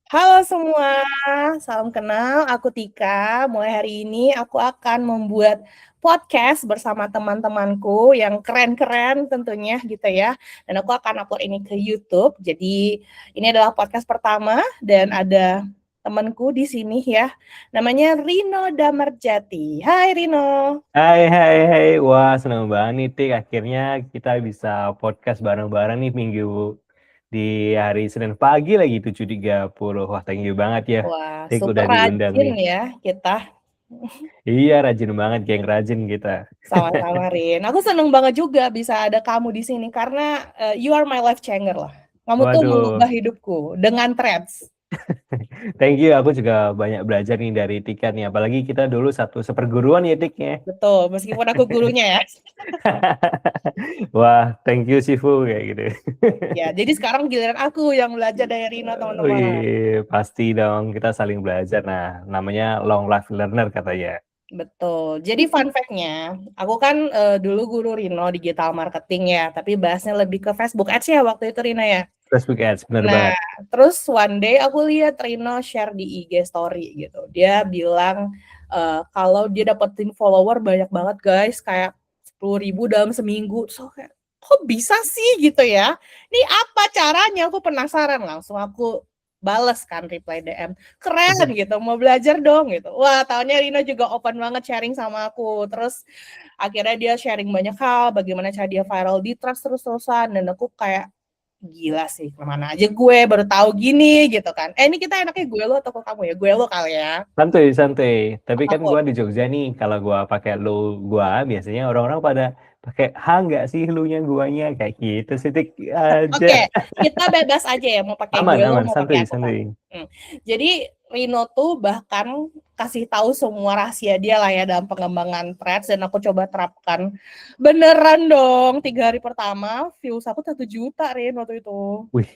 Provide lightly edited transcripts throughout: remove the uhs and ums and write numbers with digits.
Halo semua, salam kenal. Aku Tika. Mulai hari ini aku akan membuat podcast bersama teman-temanku yang keren-keren tentunya gitu ya. Dan aku akan upload ini ke YouTube. Jadi ini adalah podcast pertama dan ada temanku di sini ya. Namanya Rino Damarjati. Hai Rino. Hai. Wah, senang banget nih, Tik. Akhirnya kita bisa podcast bareng-bareng nih minggu di hari Senin pagi lagi 7.30. Wah, thank you banget ya, Wah, Tik, super udah diundang rajin nih. ya kita. Iya, rajin banget, geng rajin kita. Sama-sama Rin. Aku seneng banget juga bisa ada kamu di sini karena you are my life changer lah. Kamu tuh Waduh, mengubah hidupku dengan threads. thank you. Aku juga banyak belajar nih dari Tika nih. Apalagi kita dulu satu seperguruan ya, Tik ya. Betul, meskipun aku gurunya ya. Wah, thank you, Sifu, kayak gitu. Ya, jadi sekarang giliran aku yang belajar dari Rino, teman-teman. Wih, pasti dong kita saling belajar. Nah, namanya long life learner katanya. Betul. Jadi fun fact-nya, aku kan dulu guru Rino digital marketing ya, tapi bahasnya lebih ke Facebook Ads ya waktu itu Rino ya. Facebook Ads, bener Nah, banget. terus one day aku lihat Rino share di IG story gitu. Dia bilang kalau dia dapetin follower banyak banget guys, kayak 10.000 dalam seminggu. So kayak, kok bisa sih gitu ya? Ini apa caranya? Aku penasaran. Langsung aku bales kan reply DM. Keren gitu, mau belajar dong gitu. Wah, tahunya Rino juga open banget sharing sama aku. Terus akhirnya dia sharing banyak hal, bagaimana cara dia viral di trust terus-terusan. Dan aku kayak, gila sih, kemana aja gue baru tahu gini gitu kan. Ini kita enaknya gue lo atau ke kamu ya? Gue lo kali ya. Santuy. Tapi kan Apapun. gua di Jogja nih, kalau gua pakai lu gua, biasanya orang-orang pada pakai ha nggak sih lu-nya guanya kayak gitu sih Tik aja. Oke, kita bebas aja ya mau pakai gue lo Aman, mau pakai aku kamu. santuy. Jadi Rino tuh bahkan kasih tahu semua rahasia dia lah ya dalam pengembangan threads dan aku coba terapkan. Beneran dong, 3 hari pertama views aku 1 juta Rin waktu itu. Wih,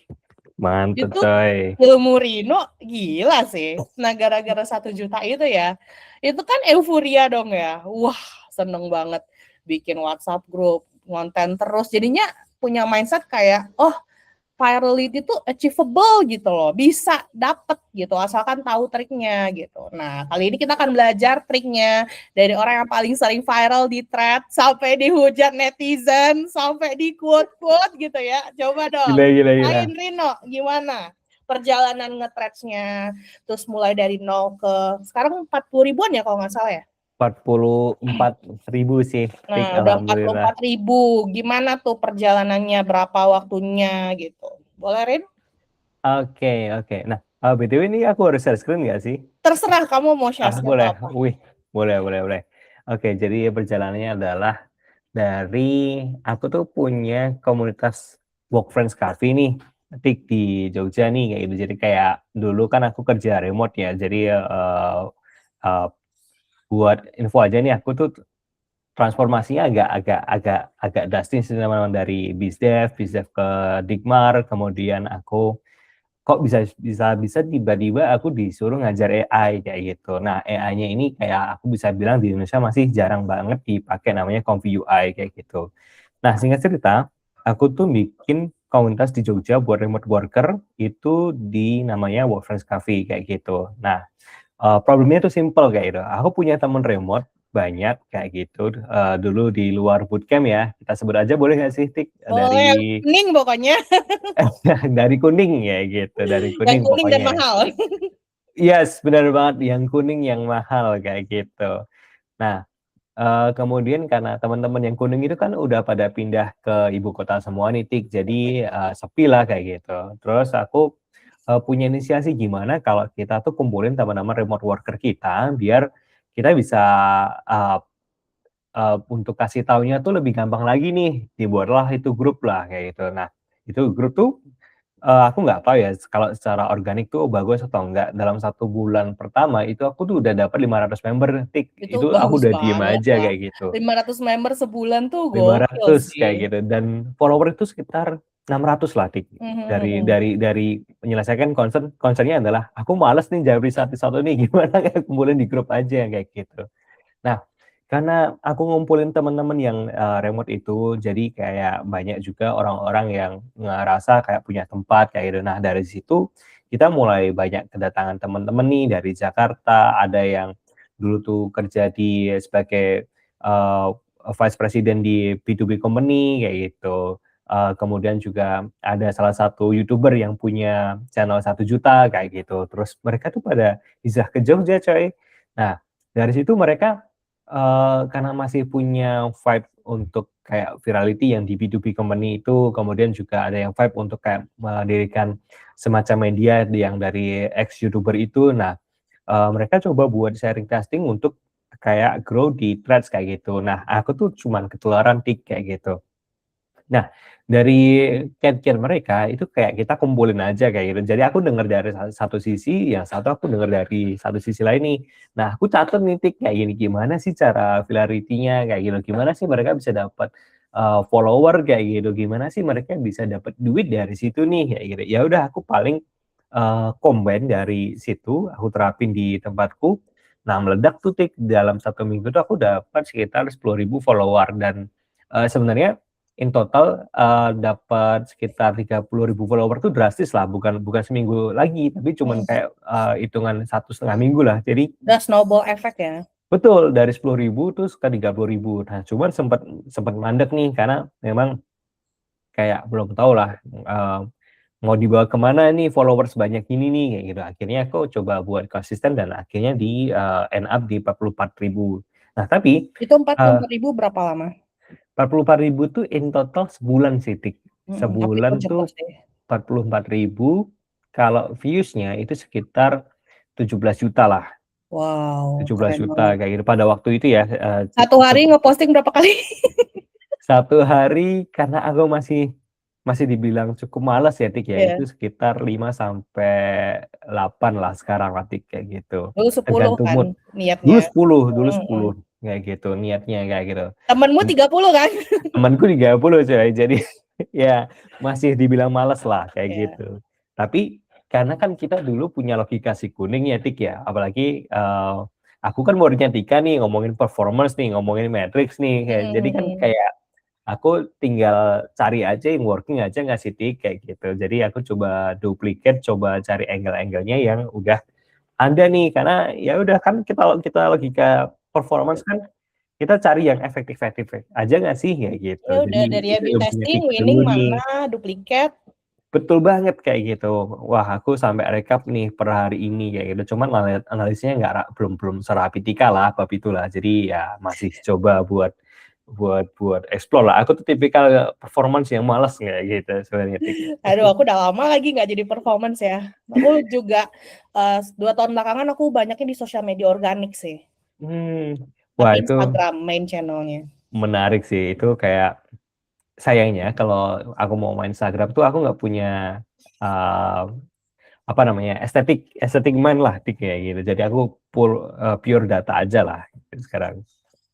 mantep Itu coy. ilmu Rino gila sih. Nah gara-gara 1 juta itu ya, itu kan euforia dong ya. Wah seneng banget bikin WhatsApp group, konten terus. Jadinya punya mindset kayak, oh virality itu achievable gitu loh, bisa dapet gitu, asalkan tahu triknya gitu. Nah, kali ini kita akan belajar triknya dari orang yang paling sering viral di thread, sampai dihujat netizen, sampai di quote-quote gitu ya. Coba dong, Gila. lain Rino, gimana perjalanan nge-threads-nya, terus mulai dari 0 ke, sekarang 40 ribuan ya kalau nggak salah ya? 44.000 sih Tik, Nah, udah alhamdulillah. 44 ribu. Gimana tuh perjalanannya, berapa waktunya gitu. Boleh, Rin? Oke. Nah, BTW ini aku harus share screen nggak sih? Terserah kamu mau share screen Boleh. atau apa. Wih, boleh. Oke, jadi perjalanannya adalah dari aku tuh punya komunitas work friends cafe nih, Tik, di Jogja nih kayak gitu. Jadi kayak dulu kan aku kerja remote ya. Jadi uh, buat info aja nih, aku tuh transformasinya agak drastis sih, teman-teman, dari BizDev ke Digmar, kemudian aku kok bisa tiba-tiba aku disuruh ngajar AI kayak gitu. Nah, AI-nya ini kayak aku bisa bilang di Indonesia masih jarang banget dipakai, namanya Convi UI kayak gitu. Nah, singkat cerita, aku tuh bikin komunitas di Jogja buat remote worker itu di namanya Work Friends Cafe kayak gitu. Nah, problemnya tuh simple kayak gitu. Aku punya temen remote banyak kayak gitu. Dulu di luar bootcamp ya, kita sebut aja boleh nggak sih, Tik? Boleh yang Dari kuning pokoknya. dari kuning ya gitu, dari Yang kuning kuning dan pokoknya. mahal. Yes, benar banget, yang kuning yang mahal kayak gitu. Nah, kemudian karena teman-teman yang kuning itu kan udah pada pindah ke ibu kota semua nih, Tik, jadi sepi lah kayak gitu. Terus aku punya inisiasi gimana kalau kita tuh kumpulin teman-teman remote worker kita biar kita bisa uh, untuk kasih taunya tuh lebih gampang lagi nih, dibuatlah itu grup lah kayak gitu. Nah, itu grup tuh aku nggak tahu ya kalau secara organik tuh bagus atau enggak. Dalam 1 bulan pertama itu aku tuh udah dapat 500 member, Tik. Itu Itu aku bagus udah diem banget aja lah. kayak gitu. 500 member sebulan tuh gokil 500 sih. kayak gitu, dan follower itu sekitar 600 lah, Tik. Mhm. Dari menyelesaikan concernnya adalah aku males nih jawab satu-satu nih, gimana kayak kumpulin di grup aja kayak gitu. Nah, karena aku ngumpulin teman-teman yang remote itu, jadi kayak banyak juga orang-orang yang ngerasa kayak punya tempat kayak gitu. Nah, dari situ kita mulai banyak kedatangan teman-teman nih dari Jakarta, ada yang dulu tuh kerja sebagai vice president di B2B company kayak gitu. Kemudian juga ada salah satu YouTuber yang punya channel 1 juta kayak gitu. Terus mereka tuh pada hijrah ke Jogja, coy. Nah, dari situ mereka karena masih punya vibe untuk kayak virality yang di B2B company itu, kemudian juga ada yang vibe untuk kayak mendirikan semacam media yang dari ex-YouTuber itu. Nah, mereka coba buat sharing casting untuk kayak grow di Threads kayak gitu. Nah, aku tuh cuman ketularan kayak gitu. Nah, dari kiat-kiat mereka itu kayak kita kumpulin aja kayak gitu. Jadi aku denger dari satu sisi, yang satu aku denger dari satu sisi lain nih. Nah, aku catat nih kayak gini, gimana sih cara virality-nya kayak gitu. Gimana sih mereka bisa dapat follower kayak gitu. Gimana sih mereka bisa dapat duit dari situ nih kayak gitu. Ya udah aku paling combine dari situ, aku terapin di tempatku. Nah, meledak tuh dalam 1 minggu tuh aku dapat sekitar 10.000 follower dan sebenarnya in total, dapat sekitar 30.000 follower tuh drastis lah, bukan bukan seminggu lagi, tapi cuman kayak, hitungan 1,5 minggu lah. Jadi Udah snowball effect ya? betul, dari 10.000 terus ke 30.000. Nah, cuman sempet sempet mandek nih, karena memang kayak belum tahu lah, mau dibawa kemana nih follower sebanyak ini nih, kayak gitu. Akhirnya aku coba buat konsisten dan akhirnya end up di 44.000. Nah, tapi, Itu empat puluh eee empat ribu berapa lama? 44.000 tuh in total sebulan sih, Tapi Sebulan cepet tuh sih. 44.000, kalau views-nya itu sekitar 17 juta lah, Wow, 17 keren juta banget. kayak gitu pada waktu itu ya, Satu hari ngeposting berapa kali? 1 hari karena aku masih dibilang cukup malas ya, ya, itu Iya, sekitar 5 sampai 8 lah sekarang lah, kayak gitu. dulu 10 Tergantung kan mood. niatnya. Dulu Mhm. 10 kayak gitu, niatnya kayak gitu. Temenmu 30 kan? Temenku 30 coy, jadi ya masih dibilang males lah kayak Iya. gitu. Tapi karena kan kita dulu punya logika si kuning ya, ya, apalagi, aku kan muridnya Tika nih, ngomongin performance nih, ngomongin matrix nih, kayak Mhm jadi kan mhm. kayak aku tinggal cari aja yang working aja nggak sih, kayak gitu. Jadi aku coba duplicate, coba cari angle-angle-nya yang udah ada nih, karena ya udah kan kita kita logika performance kan kita cari yang efektif-efektif aja nggak sih, kayak gitu. Ya Jadi udah dari itu A/B ilmunya testing, Tika winning dulu nih. mana, duplikat. Betul banget kayak gitu. Wah, aku sampai rekap nih per hari ini kayak gitu, cuman analisnya nggak belum belum serapi Tika lah bab itulah. Jadi ya masih coba buat explore lah. Aku tuh tipikal performance yang malas kayak gitu sebenarnya, Tik. Aduh, aku udah lama lagi nggak jadi performance ya. Aku juga 2 tahun belakangan aku banyaknya di sosial media organik sih. Mmm. Wah, Tapi itu Instagram main channel-nya. menarik sih. Itu kayak sayangnya kalau aku mau main Instagram tuh aku nggak punya, eee, apa namanya, estetik estetik mind lah, kayak gitu. Jadi aku pure data aja lah sekarang.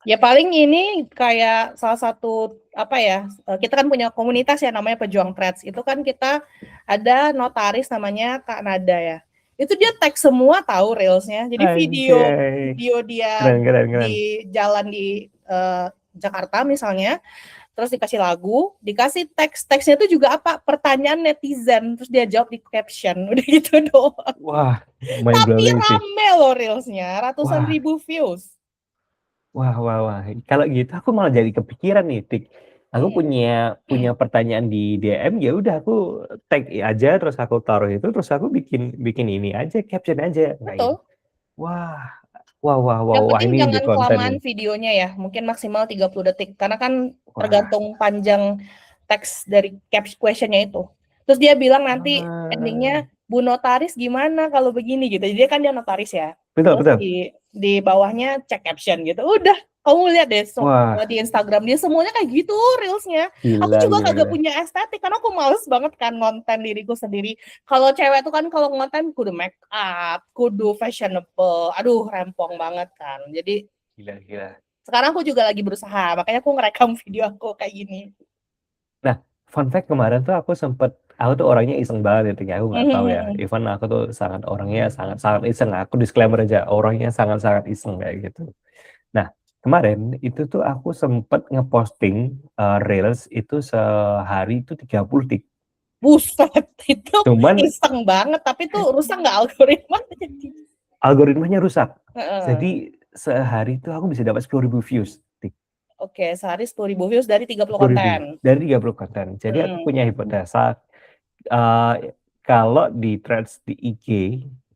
Ya paling ini kayak salah satu apa ya, kita kan punya komunitas ya namanya Pejuang Threads. Itu kan kita ada notaris namanya Kak Nada ya. Itu dia tag semua tahu reels-nya. Jadi video Anjay, video dia keren keren keren. di jalan di Jakarta misalnya, terus dikasih lagu, dikasih teksnya itu juga apa? Pertanyaan netizen, terus dia jawab di caption, udah gitu doang. Wah, mind Tapi blowing sih. rame loh reels-nya, ratusan Wah ribu views. wah wah wah, kalau gitu aku malah jadi kepikiran nih, Aku Hmm. punya punya pertanyaan di DM, ya udah aku tag aja, terus aku taruh itu, terus aku bikin bikin ini aja, caption aja, kayak gitu. Betul. Wah, wah wah wah Yang wah, penting ini ide jangan konten kelamaan nih. videonya ya, mungkin maksimal 30 detik. Karena kan Wah, tergantung panjang teks dari question-nya itu. Terus dia bilang nanti ah, endingnya, Bu Notaris gimana kalau begini gitu. Jadi kan dia notaris ya. betul Terus betul. di bawahnya cek caption gitu. Udah, kamu lihat deh Wah, di Instagram dia semuanya kayak gitu reelsnya. Aku gila juga gila kagak gila. punya estetik karena aku males banget kan ngonten diriku sendiri. Kalau cewek tuh kan kalau ngonten kudu make up, kudu fashionable. Aduh, rempong banget kan. Jadi Gila gila. sekarang aku juga lagi berusaha, makanya aku ngerekam video aku kayak gini. Nah, fun fact kemarin tuh aku tuh orangnya iseng banget ya, aku nggak tahu ya, Mhm. even aku tuh orangnya sangat-sangat iseng, aku disclaimer aja, orangnya sangat-sangat iseng kayak gitu. Nah, kemarin itu tuh aku sempet ngeposting, reels itu sehari itu 30 tik. Buset, itu Cuman iseng banget, tapi tuh rusak nggak algoritmanya? algoritmanya rusak. Heeh. Jadi sehari itu aku bisa dapat 10.000 views. Oke, sehari 10.000 views dari 30 10.000 konten. dari 30 konten. Jadi aku punya hipotesa kalau di threads di IG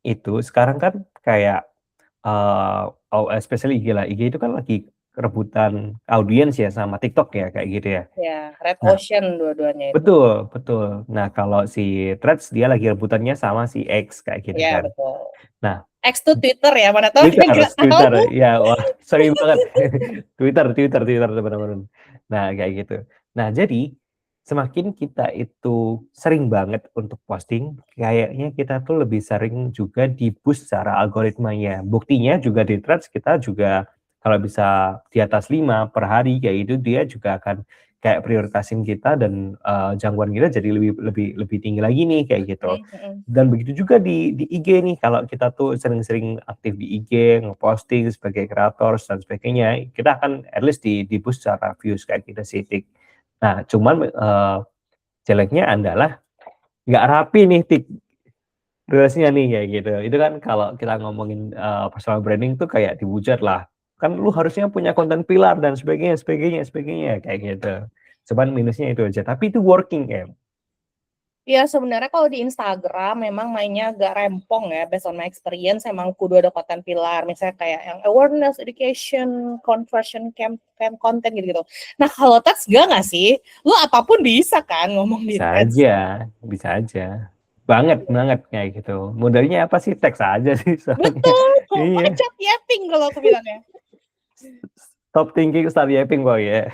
itu sekarang kan kayak especially IG lah. IG itu kan lagi rebutan audiens ya sama TikTok ya kayak gitu ya. Ya, Red Nah, Ocean dua-duanya itu. betul, betul. Nah, kalau si Threads dia lagi rebutannya sama si X kayak gitu Ya, kan. betul. Nah, X tuh Twitter ya, mana tahu dia Twitter, nggak Twitter, tahu. ya wah, sorry banget. Twitter teman-teman. Nah, kayak gitu. Nah, jadi semakin kita itu sering banget untuk posting, kayaknya kita tuh lebih sering juga di-boost secara algoritmanya. Buktinya juga di Threads kita juga kalau bisa di atas 5 per hari kayak itu dia juga akan kayak prioritasin kita dan jangkauan kita jadi lebih tinggi lagi nih kayak gitu. Dan begitu juga di IG nih, kalau kita tuh sering-sering aktif di IG, ngeposting sebagai kreator dan sebagainya, kita akan at least di-boost secara views kayak gitu sih, Tik. Nah, cuman jeleknya adalah nggak rapi nih, Tik, reelsnya nih kayak gitu. Itu kan kalau kita ngomongin personal branding tuh kayak dihujat lah. Kan lu harusnya punya konten pilar dan sebagainya kayak gitu. Cuman minusnya itu aja, tapi itu working ya. Ya sebenarnya kalau di Instagram memang mainnya agak rempong ya, based on my experience emang kudu ada konten pilar, misalnya kayak yang awareness, education, conversion campaign, konten gitu-gitu. Nah kalau teks nggak sih? Lu apapun bisa kan ngomong di teks. Bisa aja. Banget kayak gitu. Modalnya apa sih? Teks aja sih soalnya. Betul, Iya. macet yapping kalau aku bilangnya. Stop thinking, start yapping boy ya.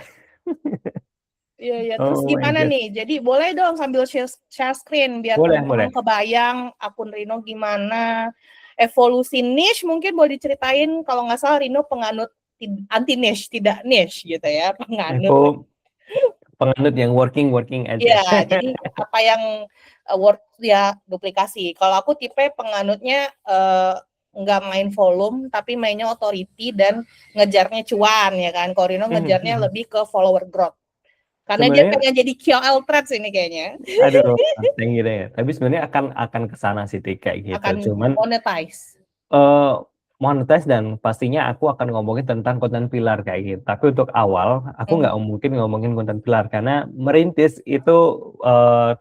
Iya, iya. Terus Oh my gimana god. nih? Jadi boleh dong sambil share screen biar Boleh. teman-teman kebayang akun Rino gimana. Evolusi niche mungkin boleh diceritain, kalau nggak salah Rino penganut anti niche, tidak niche gitu ya, penganut. Aku penganut yang working aja. Iya, jadi apa yang work ya duplikasi. Kalau aku tipe penganutnya nggak main volume tapi mainnya authority dan ngejarnya cuan ya kan. Kalau Rino ngejarnya lebih ke follower growth. Karena dia Sebenarnya, pengen jadi KOL Threads ini kayaknya. aduh, thank you deh. Tapi sebenarnya akan ke sana sih Tik, kayak gitu. Akan Cuman monetize. eh monetize dan pastinya aku akan ngomongin tentang konten pilar kayak gitu. Tapi untuk awal, aku nggak mungkin ngomongin konten pilar karena merintis itu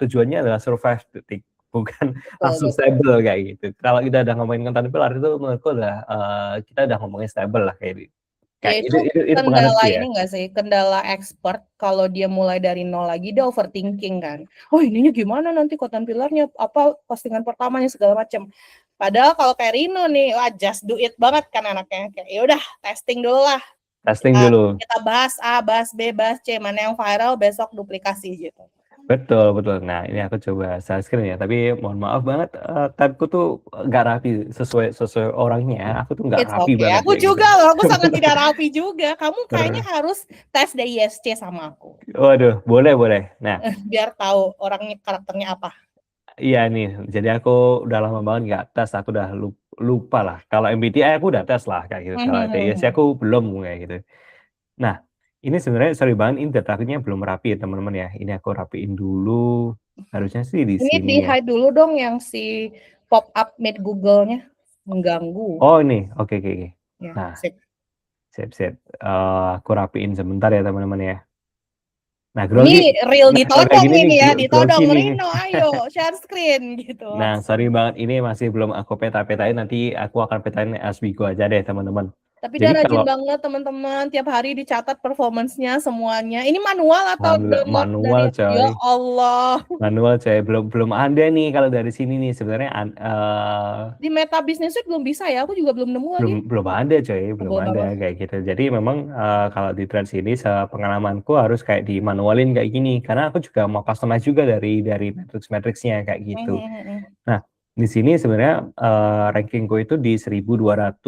tujuannya adalah survive, Tik, bukan Betul, langsung betul. stable kayak gitu. Kalau kita udah ngomongin konten pilar itu menurutku udah kita udah ngomongin stable lah kayak gitu. Ya Kayak itu itu kendala penganutku ya. ini nggak sih, kendala expert kalau dia mulai dari nol lagi dia overthinking kan. Oh ininya gimana nanti konten pilarnya, apa postingan pertamanya segala macam. Padahal kalau kayak Rino nih, wah just do it banget kan anaknya. Kayak ya udah testing dulu lah. Testing Kita, dulu. kita bahas A, bahas B, bahas C, mana yang viral besok duplikasi gitu. Betul. Nah, ini aku coba share screen ya. Tapi mohon maaf banget, tabku tuh nggak rapi sesuai orangnya. Aku tuh nggak It's rapi okay. banget Aku kayak gitu. juga loh, aku sangat tidak rapi juga. Kamu kayaknya harus tes DISC sama aku. Waduh, boleh. Nah, Biar tahu orangnya karakternya apa. iya nih. Jadi aku udah lama banget nggak tes. Aku udah lupa lah. Kalau MBTI aku udah tes lah kayak gitu. Kalau DISC aku belum kayak gitu. Nah, ini sebenarnya sorry banget, ini dataku belum rapi ya teman-teman ya. Ini aku rapiin dulu. Harusnya sih di Ini sini di ya. hide dulu dong yang si pop up mid Google-nya mengganggu. Oh ini, oke. Ya, Nah, sip. sip. Aku rapiin sebentar ya teman-teman ya. Nah, Ini grogi. real Nah, kalau kayak ditodong gini nih ini ya, grogi ditodong nih. Rino, ayo share screen gitu. Nah, sorry banget, ini masih belum aku peta-petain. Nanti aku akan petain as we go aja deh teman-teman. Tapi dia Jadi rajin kalau banget teman-teman, tiap hari dicatat performance-nya semuanya. Ini manual atau alhamdulillah download manual dari, coy. ya Allah. Manual coy, belum ada nih kalau dari sini nih sebenarnya Di Meta Business Suite belum bisa ya, aku juga belum nemu lagi. belum ada coy, belum Sebel ada banget. kayak gitu. Jadi memang kalau di trend sini sepengalamanku harus kayak di manualin kayak gini karena aku juga mau customize juga dari matrix-matrixnya kayak gitu. Nah, di sini sebenarnya rankingku itu di 1.200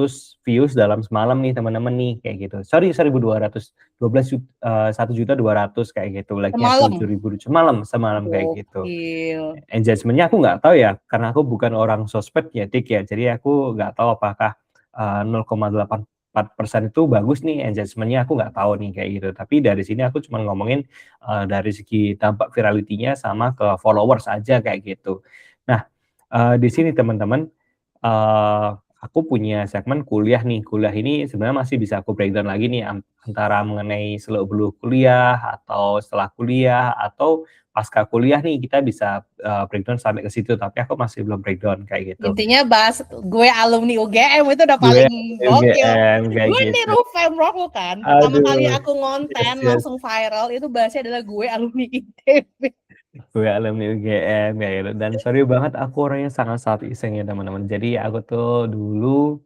views dalam semalam nih teman-teman nih kayak gitu. Sorry 1.200, 1.200.000 kayak gitu. Like-nya Semalam. 7.000 semalam kayak gitu. Gokil. Engagement-nya aku nggak tahu ya, karena aku bukan orang sosmed ya, Dik ya. Jadi aku nggak tahu apakah 0,8 4% itu bagus nih engagement-nya, aku nggak tahu nih kayak gitu. Tapi dari sini aku cuma ngomongin dari segi dampak virality-nya sama ke followers aja kayak gitu. Nah, di sini teman-teman, aku punya segmen kuliah nih. Kuliah ini sebenarnya masih bisa aku breakdown lagi nih antara mengenai seluk-beluk kuliah atau setelah kuliah atau pasca kuliah nih kita bisa breakdown sampai ke situ. Tapi aku masih belum breakdown kayak gitu. Intinya bahas gue alumni UGM itu udah Gue paling gokil. UGM kayak Gue gitu. niru Femrock lu kan. Pertama kali Aduh, aku yes, ngonten yes. langsung viral itu bahasnya adalah gue alumni ITB. Gue alumni UGM kayak gitu. Dan sorry banget aku orangnya sangat-sangat iseng ya teman-teman. Jadi aku tuh dulu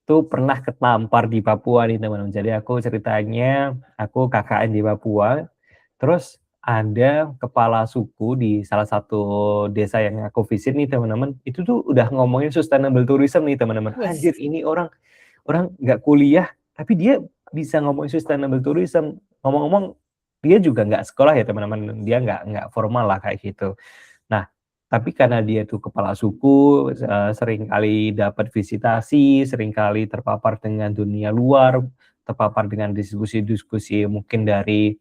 tuh pernah ketampar di Papua nih teman-teman. Jadi aku ceritanya aku KKN di Papua. Terus ada kepala suku di salah satu desa yang aku visit nih teman-teman. Itu tuh udah ngomongin sustainable tourism nih teman-teman. Wes. Anjir ini orang nggak kuliah tapi dia bisa ngomongin sustainable tourism. Ngomong-ngomong dia juga nggak sekolah ya teman-teman. Dia nggak formal lah kayak gitu. Nah, tapi karena dia tuh kepala suku, sering kali dapat visitasi, sering kali terpapar dengan dunia luar, terpapar dengan diskusi-diskusi mungkin dari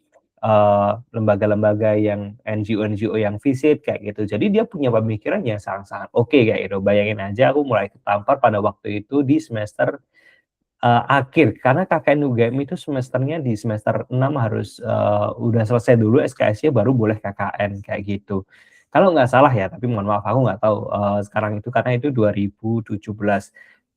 lembaga-lembaga yang NGO-NGO yang visit kayak gitu. Jadi dia punya pemikiran yang sangat-sangat oke kayak gitu. Bayangin aja aku mulai ketampar pada waktu itu di semester akhir, karena KKN UGM itu semesternya di semester 6 harus udah selesai dulu SKS-nya baru boleh KKN kayak gitu. Kalau nggak salah ya, tapi mohon maaf aku nggak tahu sekarang itu karena itu 2017.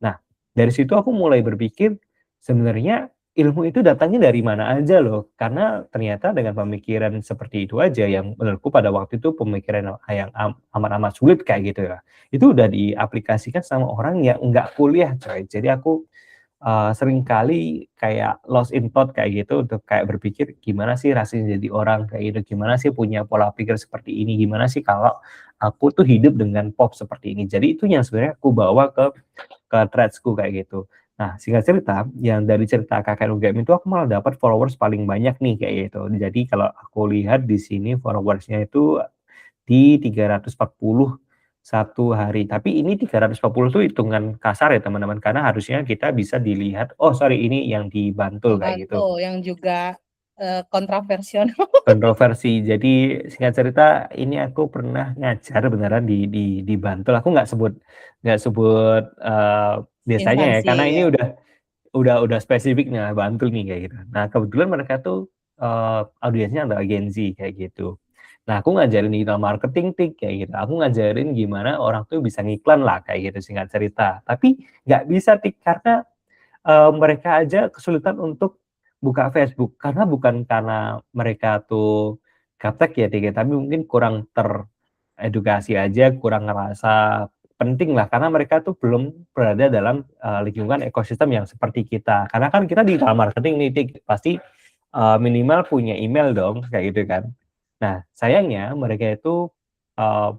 Nah, dari situ aku mulai berpikir sebenarnya ilmu itu datangnya dari mana aja loh, karena ternyata dengan pemikiran seperti itu aja yang menurutku pada waktu itu pemikiran yang amat-amat sulit kayak gitu ya, itu udah diaplikasikan sama orang yang nggak kuliah coy. Jadi aku seringkali kayak lost in thought kayak gitu untuk kayak berpikir gimana sih rasanya jadi orang kayak gitu, gimana sih punya pola pikir seperti ini, gimana sih kalau aku tuh hidup dengan pop seperti ini. Jadi itu yang sebenarnya aku bawa ke threads-ku kayak gitu. Nah, singkat cerita, yang dari cerita KKN UGM itu aku malah dapat followers paling banyak nih kayak gitu. Jadi kalau aku lihat di sini followersnya itu di 341 hari. Tapi ini 340 tuh hitungan kasar ya teman-teman, karena harusnya kita bisa dilihat, oh sorry ini yang di Bantul kayak gitu. Bantul yang juga kontroversial. Kontroversi. Jadi singkat cerita ini aku pernah ngajar beneran di Bantul. Aku nggak sebut desanya ya, Instansi karena ini ya. udah spesifik nih Bantul nih kayak gitu. Nah kebetulan mereka tuh audiensnya adalah Gen Z kayak gitu. Nah, aku ngajarin digital marketing tik kayak gitu. Aku ngajarin gimana orang tuh bisa ngiklan lah kayak gitu singkat cerita. Tapi nggak bisa tik karena mereka aja kesulitan untuk buka Facebook karena bukan karena mereka tuh gaptek ya tik ya, tapi mungkin kurang teredukasi aja, kurang ngerasa penting lah karena mereka tuh belum berada dalam lingkungan ekosistem yang seperti kita. Karena kan kita di digital marketing nih tik pasti minimal punya email dong kayak gitu kan. Nah, sayangnya mereka itu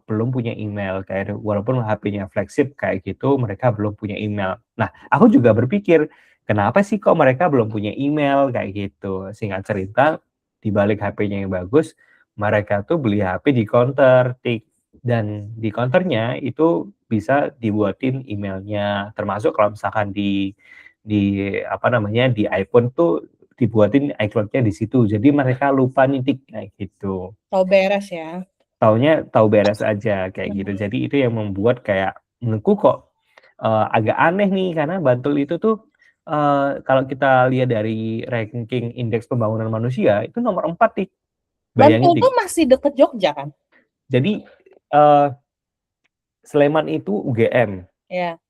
belum punya email kayak walaupun HP-nya flagship kayak gitu, mereka belum punya email. Nah, aku juga berpikir, kenapa sih kok mereka belum punya email kayak gitu. Singkat cerita, di balik HP-nya yang bagus, mereka tuh beli HP di counter, tik. Dan di counternya itu bisa dibuatin emailnya, termasuk kalau misalkan di apa namanya di iPhone tuh dibuatin iCloud-nya di situ. Jadi mereka lupa nitik kayak gitu. Tahu beres ya. Taunya tahu beres aja kayak gitu. Jadi itu yang membuat kayak menurutku kok agak aneh nih karena Bantul itu tuh kalau kita lihat dari ranking indeks pembangunan manusia itu nomor 4 tik. Bayangin Bantul tik. tuh masih deket Jogja kan? Jadi Sleman itu UGM. Ya.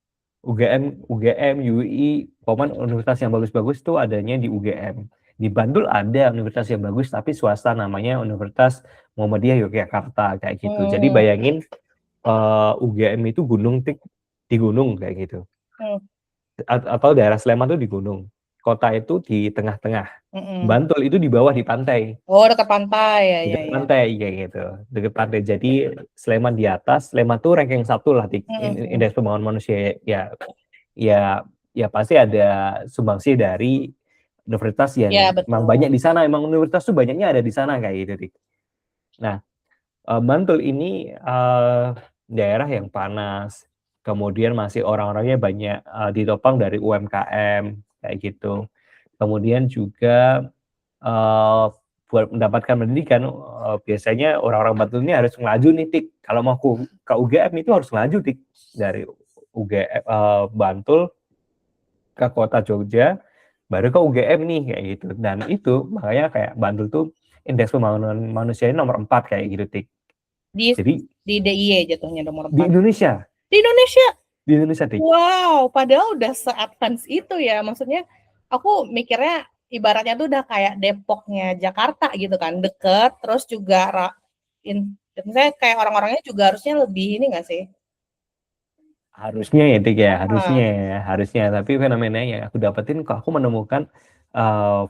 UGM, UI, pokoknya universitas yang bagus-bagus tuh adanya di UGM. Di Bantul ada universitas yang bagus tapi swasta namanya Universitas Muhammadiyah Yogyakarta kayak gitu. Jadi bayangin UGM itu gunung tik di gunung kayak gitu. Atau daerah Sleman tuh di gunung. Kota itu di tengah-tengah. Bantul itu di bawah di pantai. Oh, dekat pantai ya Di ya dekat ya. pantai kayak gitu. Dekat pantai. Jadi Sleman di atas, Sleman tuh ranking 1 lah di indeks pembangunan manusia ya. Ya ya pasti ada sumbangsi dari universitas yang Ya, memang betul. banyak di sana. Emang universitas tuh banyaknya ada di sana kayak gitu. Nah, Bantul ini daerah yang panas, kemudian masih orang-orangnya banyak ditopang dari UMKM. kayak gitu. Kemudian juga buat mendapatkan pendidikan biasanya orang-orang Bantul ini harus ngelaju nih Tik. Kalau mau ke UGM itu harus ngelaju Tik dari UGM Bantul ke kota Jogja baru ke UGM nih kayak gitu. Dan itu makanya kayak Bantul tuh indeks pembangunan manusianya nomor 4 kayak gitu Tik. Jadi di DIY jatuhnya nomor 4. di Indonesia. Di Indonesia. Di Indonesia Tik. Wow, padahal udah se-advance itu ya. Maksudnya aku mikirnya ibaratnya tuh udah kayak Depoknya Jakarta gitu kan, deket, terus juga misalnya kayak orang-orangnya juga harusnya lebih ini nggak sih? Harusnya ya Tik ya, harusnya. Tapi fenomenanya yang aku dapetin kok aku menemukan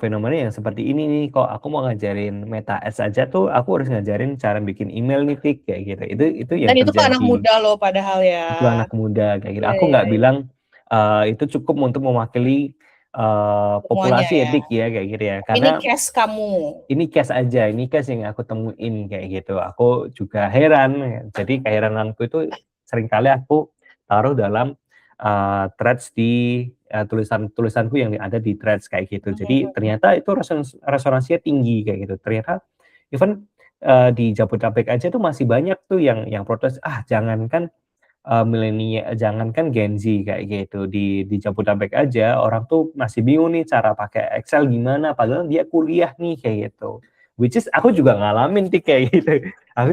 fenomena yang seperti ini nih, kok aku mau ngajarin Meta Ads aja tuh aku harus ngajarin cara bikin email nih Tik kayak gitu. Itu yang Dan itu ke anak terjadi. muda loh padahal ya. Itu anak muda kayak gitu. Iya, Aku iya, nggak iya. bilang itu cukup untuk mewakili Semuanya populasi ya. etik ya kayak gitu ya. Ini Karena case kamu. ini case aja, ini case yang aku temuin kayak gitu. Aku juga heran. Jadi keherananku itu seringkali aku taruh dalam threads di tulisanku yang ada di threads kayak gitu. Jadi ternyata itu resonansinya tinggi kayak gitu. Ternyata even di Jabodetabek aja tuh masih banyak tuh yang protes, jangankan milenial, jangankan Gen Z kayak gitu, di Jabodetabek aja orang tuh masih bingung nih cara pakai Excel gimana, padahal dia kuliah nih kayak gitu. Which is aku juga ngalamin nih kayak gitu. Aku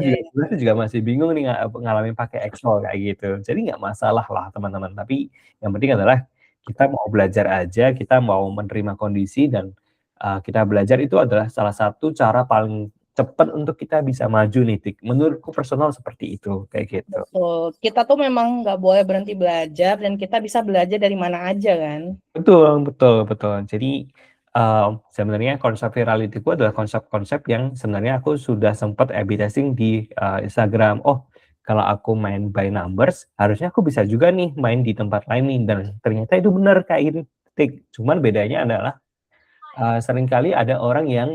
juga masih bingung nih ngalamin pakai Excel kayak gitu. Jadi nggak masalah lah teman-teman. Tapi yang penting adalah kita mau belajar aja, kita mau menerima kondisi dan kita belajar itu adalah salah satu cara paling cepat untuk kita bisa maju nih Tik. Menurutku personal seperti itu kayak gitu. Betul. Kita tuh memang nggak boleh berhenti belajar dan kita bisa belajar dari mana aja kan. Betul. Jadi sebenarnya konsep virality itu adalah konsep-konsep yang sebenarnya aku sudah sempat A/B testing di Instagram. Oh, kalau aku main by numbers, harusnya aku bisa juga nih main di tempat lain nih. Dan ternyata itu benar kayak gitu. Cuman bedanya adalah seringkali ada orang yang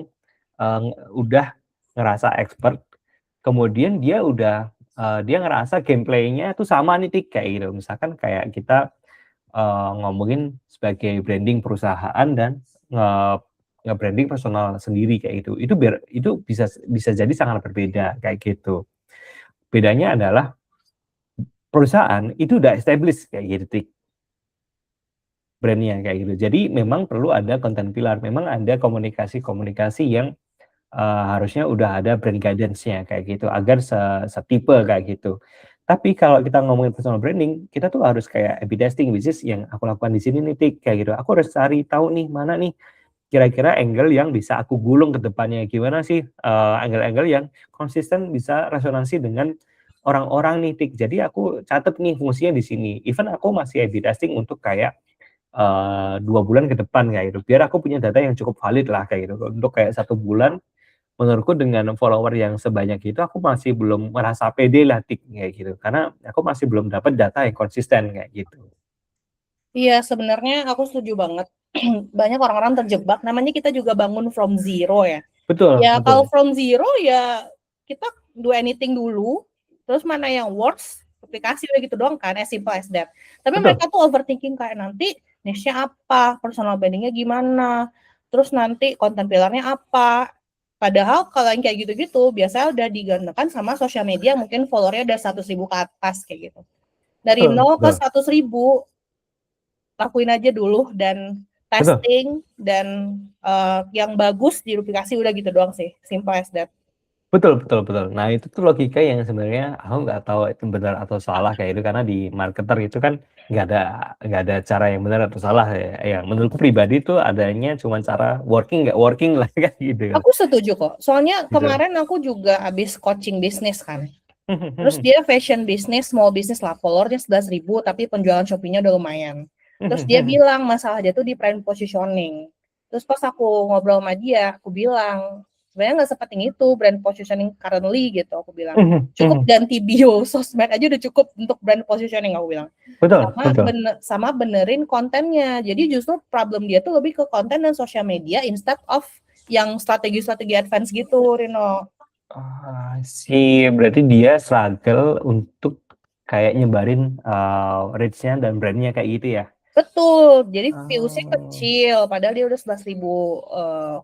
udah ngerasa expert, kemudian dia dia ngerasa gameplaynya itu sama nih Tik kayak gitu. Misalkan kayak kita ngomongin sebagai branding perusahaan dan nge-branding personal sendiri kayak gitu. Itu bisa jadi sangat berbeda kayak gitu. Bedanya adalah perusahaan itu udah established kayak gitu Tik. Brandnya kayak gitu. Jadi memang perlu ada content pillar, memang ada komunikasi-komunikasi yang harusnya udah ada brand guidance-nya kayak gitu agar setipe kayak gitu. Tapi kalau kita ngomongin personal branding, kita tuh harus kayak A/B testing, which is yang aku lakukan di sini nih Tik, kayak gitu. Aku harus cari tahu nih mana nih kira-kira angle yang bisa aku gulung ke depannya. Gimana sih angle-angle yang konsisten bisa resonansi dengan orang-orang nih Tik. Jadi aku catat nih fungsinya di sini. Even aku masih A/B testing untuk kayak 2 bulan ke depan kayak gitu. Biar aku punya data yang cukup valid lah kayak gitu. Untuk kayak 1 bulan menurutku dengan follower yang sebanyak itu aku masih belum merasa pede lah Tik kayak gitu. Karena aku masih belum dapat data yang konsisten kayak gitu. Iya, sebenarnya aku setuju banget. Banyak orang-orang terjebak, namanya kita juga bangun from zero ya. Ya kalau from zero ya kita do anything dulu, terus mana yang works, aplikasi udah gitu doang kan, as simple as that. Tapi mereka tuh overthinking kayak nanti niche-nya apa, personal branding-nya gimana, terus nanti konten pillarnya apa. Padahal kalau yang kayak gitu-gitu biasanya udah digandakan sama sosial media, mungkin followernya udah 100.000 ke atas kayak gitu. Dari 0 ke 100.000 lakuin aja dulu dan testing dan yang bagus di aplikasi udah gitu doang sih, simple as that. Betul. Nah itu tuh logika yang sebenarnya aku nggak tahu itu benar atau salah kayak itu karena di marketer itu kan nggak ada cara yang benar atau salah ya. Ya menurutku pribadi tuh adanya cuma cara working nggak working lah kan gitu. Aku setuju kok. Soalnya kemarin aku juga habis coaching bisnis kan. Terus dia fashion business, small business lah, followernya 11.000 tapi penjualan Shopee-nya udah lumayan. Terus dia bilang masalah dia tuh di brand positioning. Terus pas aku ngobrol sama dia, aku bilang sebenarnya nggak sepenting itu brand positioning currently gitu. Aku bilang cukup ganti bio sosmed aja udah cukup untuk brand positioning, aku bilang. Sama benerin kontennya. Jadi justru problem dia tuh lebih ke konten dan sosial media instead of yang strategi-strategi advance gitu, Rino. Sih, berarti dia struggle untuk kayak nyebarin reach-nya dan brand-nya kayak gitu ya? Betul, jadi views-nya Oh. kecil, padahal dia udah 11.000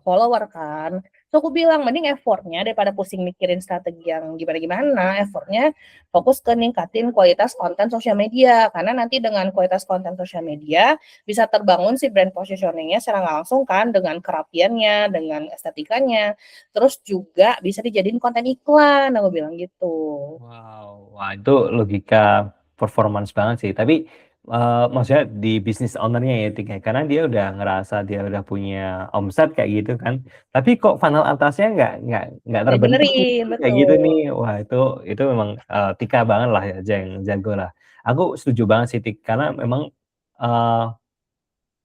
follower kan. So aku bilang mending effortnya daripada pusing mikirin strategi yang gimana-gimana, effortnya fokus ke ningkatin kualitas konten sosial media. Karena nanti dengan kualitas konten sosial media bisa terbangun si brand positioning-nya secara nggak langsung kan dengan kerapiannya, dengan estetikanya. Terus juga bisa dijadiin konten iklan, aku bilang gitu. Wow, wah itu logika performance banget sih. Tapi maksudnya di bisnis ownernya ya, Tik, ya, karena dia udah ngerasa dia udah punya omset kayak gitu kan. Tapi kok funnel atasnya nggak Jadi terbentuk nih, benerin, kayak gitu nih. betul. Wah itu memang Tika banget lah ya, yang jago lah. Aku setuju banget sih, Tik, karena memang eh,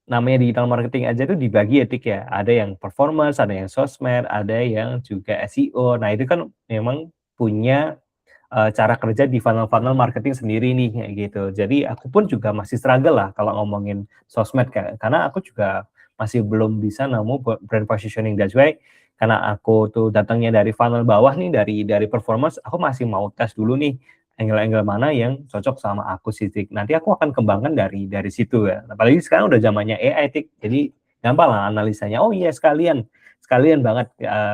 namanya digital marketing aja tuh dibagi ya, Tik, ya. Ada yang performance, ada yang sosmed, ada yang juga SEO. Nah itu kan memang punya cara kerja di funnel-funnel marketing sendiri nih, kayak gitu. Jadi aku pun juga masih struggle lah kalau ngomongin sosmed, karena aku juga masih belum bisa nemu brand positioning. That's why karena aku tuh datangnya dari funnel bawah nih, dari performance, aku masih mau tes dulu nih angle-angle mana yang cocok sama aku sih, Tik. Nanti aku akan kembangkan dari situ ya. Apalagi sekarang udah zamannya AI, Tik. Jadi gampang lah analisanya. Oh iya, sekalian banget,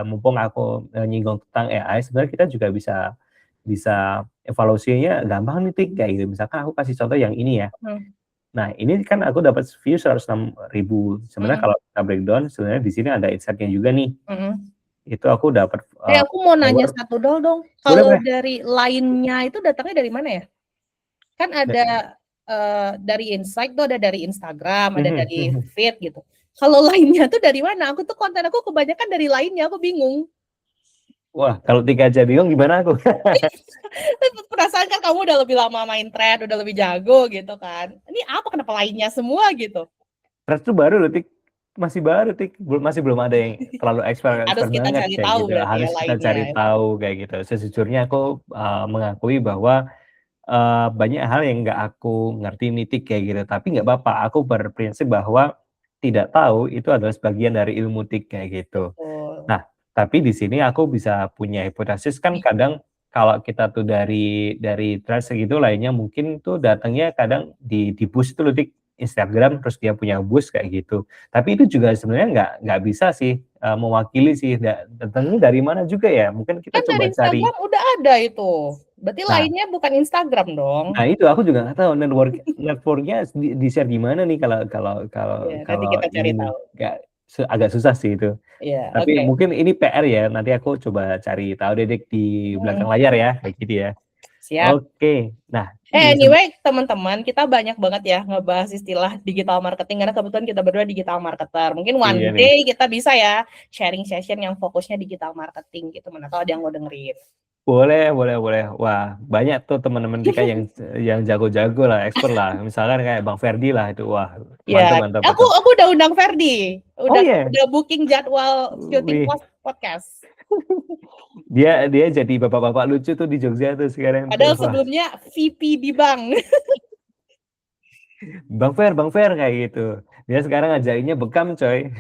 mumpung aku nyinggung tentang AI, sebenarnya kita juga bisa bisa evaluasinya gampang nih, Tik, kayak gitu. Misalkan aku kasih contoh yang ini ya. Hmm. Nah, ini kan aku dapat view 106.000. Sebenarnya Hmm. kalau kita breakdown, sebenarnya di sini ada insight-nya juga nih. Hmm. Itu aku dapat Aku mau nanya follower. satu dong. Boleh, Kalau boleh. dari line-nya itu datangnya dari mana ya? Kan ada dari Insight tuh ada dari Instagram, ada dari feed gitu. Kalau line-nya tuh dari mana? Aku tuh konten aku kebanyakan dari line-nya, aku bingung. Wah, kalau Tika aja bingung gimana aku? Perasaan kan kamu udah lebih lama main thread, udah lebih jago gitu kan. Ini apa kenapa line-nya semua gitu? Threads tuh baru loh, Tik. Masih baru, Tik. Masih belum ada yang terlalu Harus expert kita banget cari kayak tahu gitu. berarti ya Harus kita line-nya. cari tahu kayak gitu. Sejujurnya aku mengakui bahwa banyak hal yang nggak aku ngerti nitik kayak gitu, tapi nggak apa-apa, aku berprinsip bahwa tidak tahu itu adalah sebagian dari ilmu tik kayak gitu. Betul. Nah, tapi di sini aku bisa punya hipotesis kan kadang kalau kita tuh dari threads segitu lainnya mungkin tuh datangnya kadang di boost itu loh, Tik, Instagram terus dia punya boost kayak gitu. Tapi itu juga sebenarnya nggak bisa sih mewakili sih datangnya dari mana juga ya. Mungkin kita Kan dari coba cari. Instagram udah ada itu. Berarti Nah, line-nya bukan Instagram dong. Nah itu aku juga nggak tahu networknya di share di mana nih kalau kalau kalau Ya, nanti kalau kita ini cari nih tahu. agak susah sih itu. Iya, Tapi oke. mungkin ini PR ya. Nanti aku coba cari tahu deh, Dik, di belakang layar ya kayak gitu ya. Siap. Oke. Nah ini Anyway, teman-teman, kita banyak banget ya ngebahas istilah digital marketing karena kebetulan kita berdua digital marketer. Mungkin one iya nih. day kita bisa ya sharing session yang fokusnya digital marketing gitu. Mana tahu ada yang mau dengerin. Boleh, boleh, boleh. Wah, banyak tuh teman-teman Tika yang jago-jago lah, expert lah. Misalkan kayak Bang Ferdi lah itu. Wah, mantap, Ya, mantap aku itu. aku udah undang Ferdi. Oh Udah iya. udah booking jadwal syuting Wih, podcast. dia jadi bapak-bapak lucu tuh di Jogja tuh sekarang tuh. Padahal Wah, sebelumnya VP di bank. Bang Fer kayak gitu. Dia sekarang ngajarinnya bekam, coy.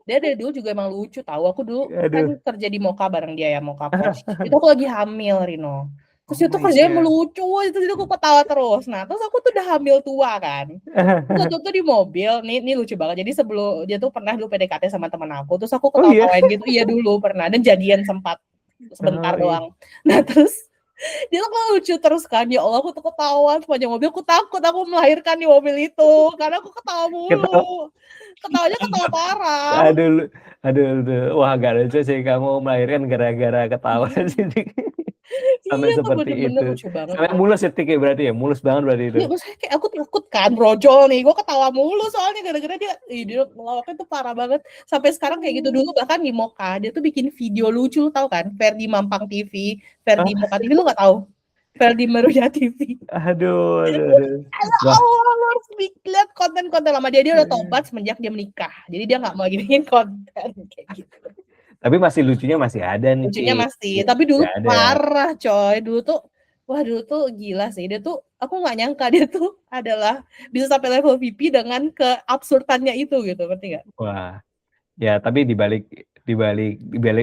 Dia dari dulu juga emang lucu tahu. Aku dulu kan Aduh. kerja di Moka bareng dia ya, Moka Pos. Itu aku lagi hamil, Rino. Terus Oh itu my kerjanya god. melucu, itu aku ketawa terus. Nah, terus aku tuh udah hamil tua kan. Terus waktu itu di mobil, nih lucu banget. Jadi sebelum dia tuh pernah dulu PDKT sama teman aku, terus aku Oh iya. ketawa-tawain gitu. Iya dulu pernah dan jadian sempat Oh sebentar iya. doang. Nah, terus dia tuh kan lucu terus kan. Ya Allah, aku tuh ketawa sepanjang mobil. Aku takut aku melahirkan di mobil itu karena aku ketawa Ketawa. mulu. Ketawanya ketawa parah. Aduh, aduh. Wah, gak lucu sih kamu melahirkan gara-gara ketawa sih. Sampai Iya tuh seperti bener-bener itu. lucu banget Sampai tau. mulus ya, Tik, ya, berarti ya. Mulus banget berarti itu. Iya maksudnya kayak aku takut kan brojol nih. Gue ketawa mulu soalnya gara-gara dia ngelawaknya tuh parah banget. Sampai sekarang kayak gitu dulu bahkan di Moka. Dia tuh bikin video lucu tau kan. Ferdi Mampang TV. Ferdi Ah, Moka TV lu gak tahu? Ferdi Meruya TV. aduh. Ya Wah. Allah, lu harus lihat konten-konten lama dia. Dia udah tobat semenjak dia menikah. Jadi dia gak mau lagi bikin konten kayak gitu. Tapi masih lucunya masih ada nih, Lucunya Tik. masih, tapi dulu Gak ada. parah coy. Dulu tuh gila sih. Dia tuh, aku nggak nyangka dia tuh adalah bisa sampai level VP dengan keabsurdannya itu gitu, ngerti nggak? Wah. Ya, tapi di balik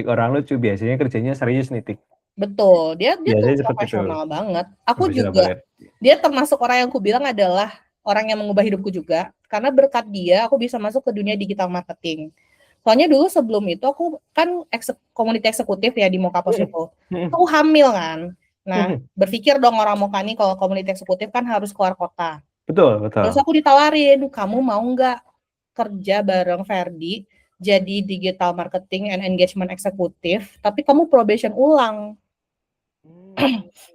orang lucu biasanya kerjanya serius nih, Tik. Betul, dia tuh Biasanya seperti itu. profesional banget. Aku Profesional juga, banget. dia termasuk orang yang aku bilang adalah orang yang mengubah hidupku juga. Karena berkat dia aku bisa masuk ke dunia digital marketing. Soalnya dulu sebelum itu aku kan community eksekutif ya di Mokapos itu. Aku hamil kan. Nah, berpikir dong orang Moka nih kalau community eksekutif kan harus keluar kota. Betul, Terus betul. aku ditawarin, kamu mau nggak kerja bareng Ferdi jadi digital marketing and engagement eksekutif, tapi kamu probation ulang.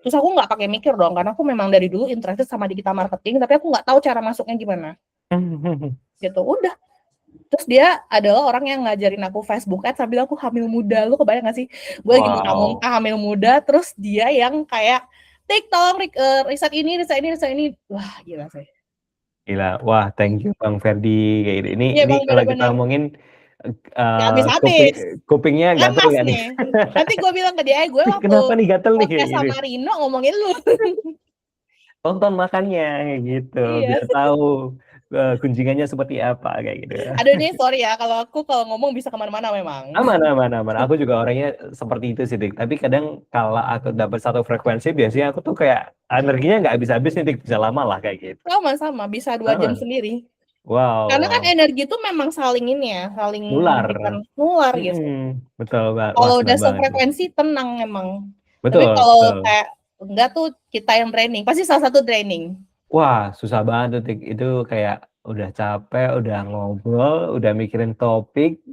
Terus aku nggak pakai mikir dong, karena aku memang dari dulu interested sama digital marketing, tapi aku nggak tahu cara masuknya gimana. Gitu, udah. Terus dia adalah orang yang ngajarin aku Facebook Ads sambil aku hamil muda. Lu kebayang gak sih? Gue lagi muntah-muntah hamil muda, terus dia yang kayak, Tik, tolong riset ini. Wah, gila sih. Gila, wah thank you Bang Ferdi kayak gitu. Ini Iya, Bang, kalau kita bener-bener. ngomongin Gak habis-habis. kupingnya gatel Lemas nggak nih? nih. Nanti gue bilang ke dia, gue waktu Kenapa nih gatel nih kayak podcast gitu? sama Rino ngomongin lu. Tonton makannya kayak gitu, Iya. biar tahu kunjingannya seperti apa kayak gitu. Aduh, ini sorry ya, kalau ngomong bisa kemana-mana memang. Aman. Aku juga orangnya seperti itu sih, Dik. Tapi kadang kalau aku dapat satu frekuensi, biasanya aku tuh kayak energinya nggak habis-habis nih, Dik. Bisa lama lah kayak gitu. Sama-sama, bisa 2 jam Sama. sendiri. Karena kan Wow. energi itu memang saling ini ya, saling Nular. nular gitu. Betul banget. Wah, Kalau udah senang banget. sefrekuensi tenang emang. Tapi Betul, kalau betul. kayak enggak tuh kita yang draining, pasti salah satu draining. Wah, susah banget tuh, Dik. Itu kayak udah capek, udah ngobrol, udah mikirin topik,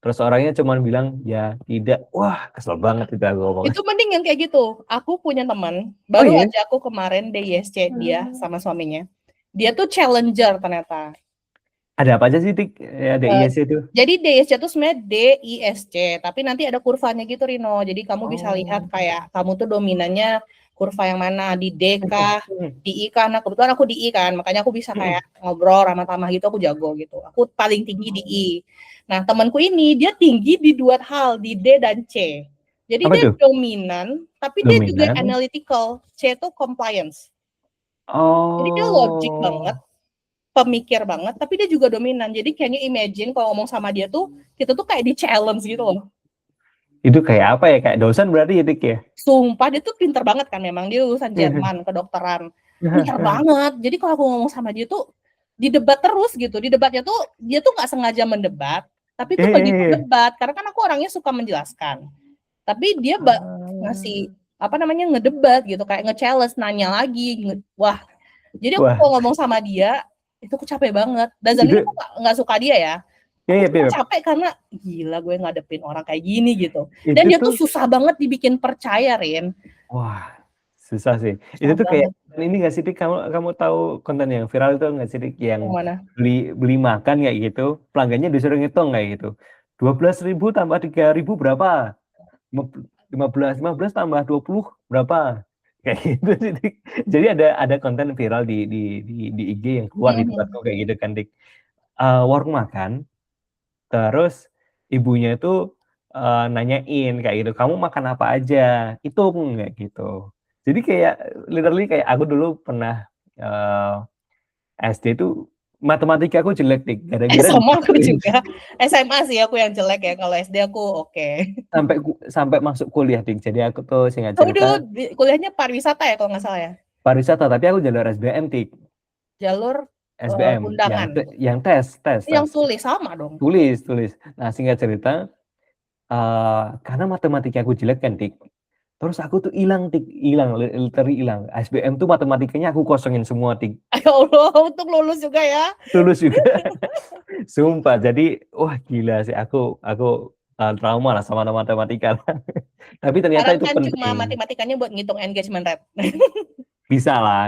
terus orangnya cuma bilang ya tidak. Wah, kesel banget itu aku ngomong. Itu mending yang kayak gitu. Aku punya teman, Oh baru iya? aja aku kemarin DISC dia sama suaminya. Dia tuh challenger ternyata. Ada apa aja sih, Dik? Ada ISC itu? Jadi DISC itu sebenarnya DISC, tapi nanti ada kurvanya gitu Rino. Jadi kamu bisa lihat kayak kamu tuh dominannya kurva yang mana, di D kah, di I kah. Nah kebetulan aku di I kan, makanya aku bisa kayak ngobrol ramah-tamah gitu, aku jago gitu. Aku paling tinggi di I. Nah temanku ini dia tinggi di 2 hal, di D dan C. Jadi Apa dia tuh? dominan, tapi dia juga Dominan. analytical. C itu compliance. Jadi dia logic banget, Oh, pemikir banget, tapi dia juga dominan. Jadi can you imagine kalau ngomong sama dia tuh, kita tuh kayak di challenge gitu loh. itu kayak apa ya? Kayak dosen berarti ya, Dik ya? Sumpah dia tuh pinter banget kan memang, dia lulusan Jerman, kedokteran. Pinter banget. Jadi kalau aku ngomong sama dia tuh, didebat terus gitu. Di debatnya tuh, dia tuh gak sengaja mendebat, tapi tuh begitu debat. Karena kan aku orangnya suka menjelaskan. Tapi dia ngasih, ngedebat gitu, kayak nge-challenge, nanya lagi. Wah, jadi aku Wah, kalau ngomong sama dia, itu aku capek banget. Dan ini aku gak suka dia ya. Aku cuma capek karena gila gue ngadepin orang kayak gini gitu. Dan dia tuh susah banget dibikin percaya, Rin. Wah, susah sih. Susah Itu tuh kayak banget. ini nggak sih, Dik? Kamu tahu konten yang viral itu nggak sih, Dik? Yang Yang mana? beli makan kayak gitu, pelanggannya disuruh ngitung kayak gitu. 12.000 tambah 3.000 berapa? 15 tambah 20 berapa? Kayak gitu sih, Dik. Jadi ada konten viral di IG yang keluar di tempatku kayak gitu kan, Dik. Warung makan, terus ibunya itu nanyain kayak gitu, kamu makan apa aja, hitung kayak gitu. Jadi kayak literally kayak aku dulu pernah SD itu matematika aku jelek, Dik. Gara-gara Sama aku digituin. juga. SMA sih aku yang jelek ya. Kalau SD aku oke. sampai masuk kuliah, Dik. Jadi aku tuh singkat Kamu dulu cerita kuliahnya pariwisata ya kalau nggak salah ya? pariwisata, tapi aku jalur SBM, Dik. Jalur SBM undangan. yang tes. Yang tulis sama dong. Tulis. Nah, singkat cerita karena matematika aku jelek kan, Dik. Terus aku tuh hilang, literally hilang. SBM tuh matematikanya aku kosongin semua, Dik. Ya Allah, untuk lulus juga ya. Lulus juga. Sumpah. Jadi, wah gila sih. Aku trauma lah sama matematika. Tapi ternyata Sekarang itu kan cuma penting. matematikanya buat ngitung engagement rate. Bisa lah.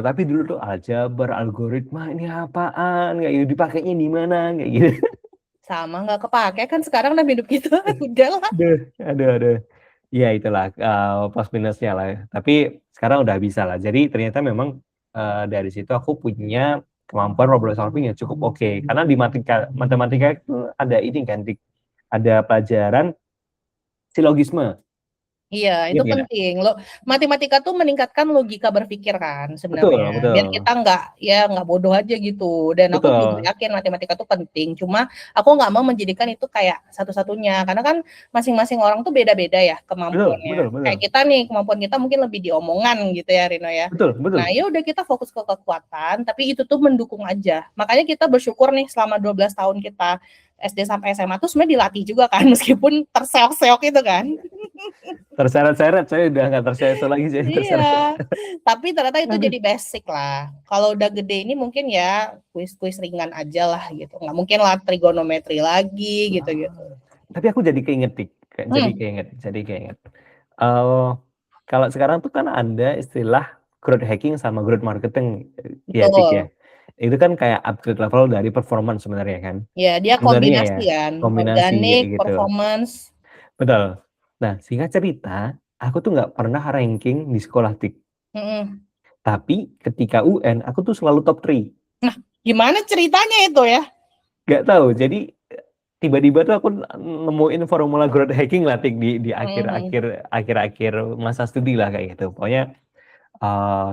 Tapi dulu tuh aljabar, algoritma, ini apaan? Kayak gitu, dipakainya di mana? Kayak gitu. Sama nggak kepake kan sekarang dalam hidup kita. Udahlah. Aduh. Ya itulah plus minusnya lah. Tapi sekarang udah bisa lah. Jadi ternyata memang dari situ aku punya kemampuan problem solving yang cukup oke. Karena di matematika itu ada ini kan, ada pelajaran silogisme. Iya, itu Ingat nggak? penting. Matematika tuh meningkatkan logika berpikir kan Betul sebenarnya, biar betul. kita nggak bodoh aja gitu. Dan aku juga Betul. yakin matematika tuh penting, cuma aku nggak mau menjadikan itu kayak satu-satunya, karena kan masing-masing orang tuh beda-beda ya Betul betul kemampuannya. Kayak betul. kita nih, kemampuan kita mungkin lebih di omongan gitu ya, Rino ya. Betul Nah, betul. ya udah kita fokus ke kekuatan, tapi itu tuh mendukung aja. Makanya kita bersyukur nih selama 12 tahun kita SD sampai SMA tuh sebenarnya dilatih juga kan, meskipun terseok-seok itu kan. Terseret-seret, saya udah nggak terseret lagi, jadi terseret. Iya, tapi ternyata itu Aduh. jadi basic lah. Kalau udah gede ini mungkin ya kuis-kuis ringan aja lah gitu. Nggak mungkin lah trigonometri lagi gitu-gitu. Tapi aku jadi keinget, Tik. Hmm, Jadi keinget. Eh, kalau sekarang tuh kan ada istilah growth hacking sama growth marketing, ya Tik ya. betul. Itu kan kayak upgrade level dari performance sebenarnya kan. Ya, dia Sebenarnya ya, kombinasi kan, kombinasi organik, kayak gitu. performance. Betul. Nah, singkat cerita, aku tuh nggak pernah ranking di sekolah, Tik. Mm-mm. Tapi ketika UN, aku tuh selalu top 3. Nah, gimana ceritanya itu ya? Nggak tahu, jadi tiba-tiba tuh aku nemuin formula growth hacking lah, Tik, di Mhm. akhir-akhir masa studi lah kayak gitu. Pokoknya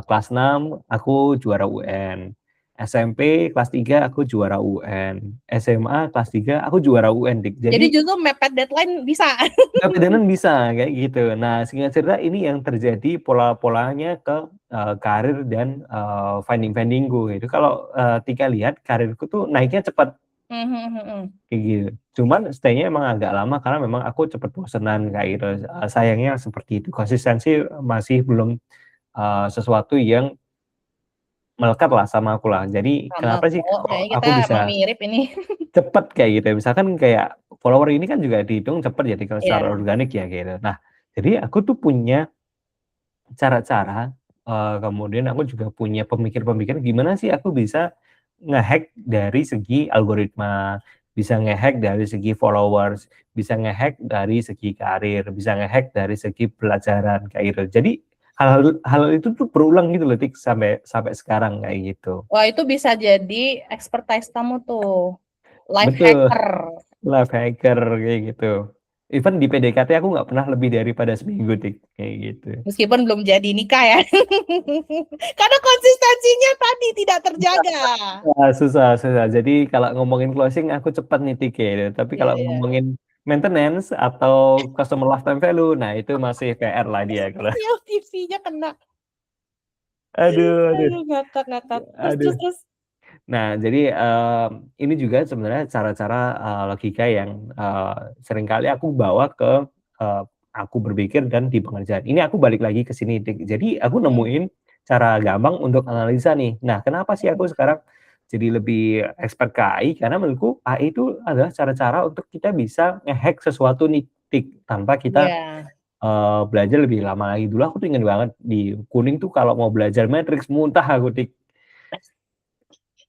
kelas 6 aku juara UN, SMP kelas 3 aku juara UN, SMA kelas 3 aku juara UN, Tik. Jadi Jadi justru mepet deadline bisa. kepedenan bisa kayak gitu. Nah, singkat cerita ini yang terjadi pola-polanya ke karir dan finding-findingku gitu. Kalau Tika lihat karirku tuh naiknya cepat Mhm. kayak gitu. Cuman stay-nya emang agak lama karena memang aku cepet bosenan kayak gitu. Sayangnya seperti itu. Konsistensi masih belum sesuatu yang melekat lah sama aku lah. Jadi Sama kenapa sih kok, kok kayaknya kita aku emang bisa mirip ini. cepet kayak gitu? Misalkan kayak follower ini kan juga dihitung cepet jadi kalau secara Iya, organik ya gitu. Nah, jadi aku tuh punya cara-cara, kemudian aku juga punya pemikir-pemikiran gimana sih aku bisa nge-hack dari segi algoritma, bisa nge-hack dari segi followers, bisa nge-hack dari segi karir, bisa nge-hack dari segi pelajaran kayak gitu. Jadi hal itu tuh berulang gitu loh, Tik, sampai sampai sekarang kayak gitu. wah itu bisa jadi expertise kamu tuh, life Betul, hacker. life hacker kayak gitu. Even di PDKT aku nggak pernah lebih daripada seminggu, Tik, kayak gitu. Meskipun belum jadi nikah ya. Karena konsistensinya tadi tidak terjaga. Susah susah. Jadi kalau ngomongin closing aku cepat nih Tike, tapi Iya, kalau iya. ngomongin maintenance atau customer lifetime value, nah itu masih PR lah dia kalau. LTV-nya kena. Aduh aduh Aduh, ngakak, ngakak. Terus, terus, aduh. terus. Nah jadi, ini juga sebenarnya cara-cara, logika yang, seringkali aku bawa ke, eee, aku berpikir dan di pengerjaan. Ini aku balik lagi ke sini, Tik. Jadi aku Hmm, nemuin cara gampang untuk analisa nih. Nah, kenapa sih aku sekarang jadi lebih expert ke AI? Karena menurutku AI itu adalah cara-cara untuk kita bisa nge-hack sesuatu nih, Tik, tanpa kita, iya. belajar lebih lama lagi. Dulu aku tuh inget banget di kuning tuh kalau mau belajar matriks muntah aku, Tik.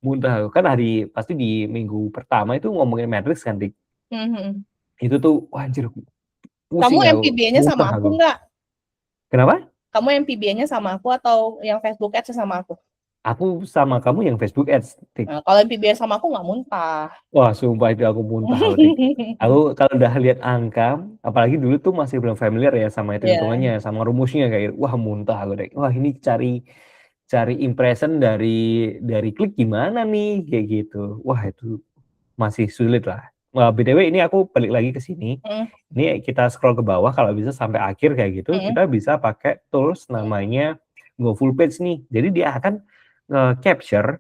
Muntah, kan pasti di minggu pertama itu ngomongin matriks kan, Dik. Mhm. Itu tuh, wah anjir Kamu pusing aku, MPB-nya sama muntah aku aku. nggak? Kenapa? Kamu MPB-nya sama aku atau yang Facebook Ads sama aku? Aku sama kamu yang Facebook Ads, Dik. Nah, kalau MPB sama aku nggak muntah. Wah sumpah itu aku muntah aku, Dik. Aku kalau udah lihat angka, apalagi dulu tuh masih belum familiar ya sama Iya. hitung-hitungannya, sama rumusnya kayak gitu. Wah muntah aku, Dik. Wah ini cari cari impression dari klik gimana nih, kayak gitu. Wah itu masih sulit lah. Wah, BTW ini aku balik lagi ke sini. Mhm, Ini kita scroll ke bawah kalau bisa sampai akhir kayak gitu, kita mhm. bisa pakai tools namanya Go Full Page nih. Jadi dia akan nge-capture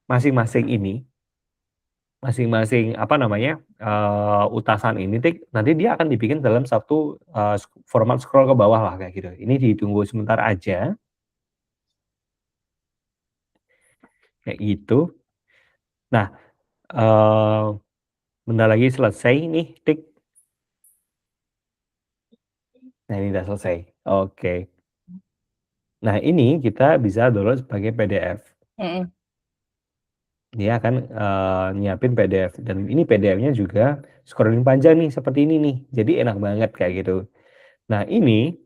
masing-masing ini, masing-masing apa namanya, utasan ini nanti dia akan dibikin dalam satu, format scroll ke bawah lah kayak gitu. Ini ditunggu sebentar aja, kayak gitu. Nah, eee, bentar lagi selesai nih, Tik. Nah ini udah selesai, oke. Nah ini kita bisa download sebagai PDF. Mhm. Dia akan, nyiapin PDF dan ini PDF-nya juga scrolling panjang nih seperti ini nih, jadi enak banget kayak gitu. Nah ini,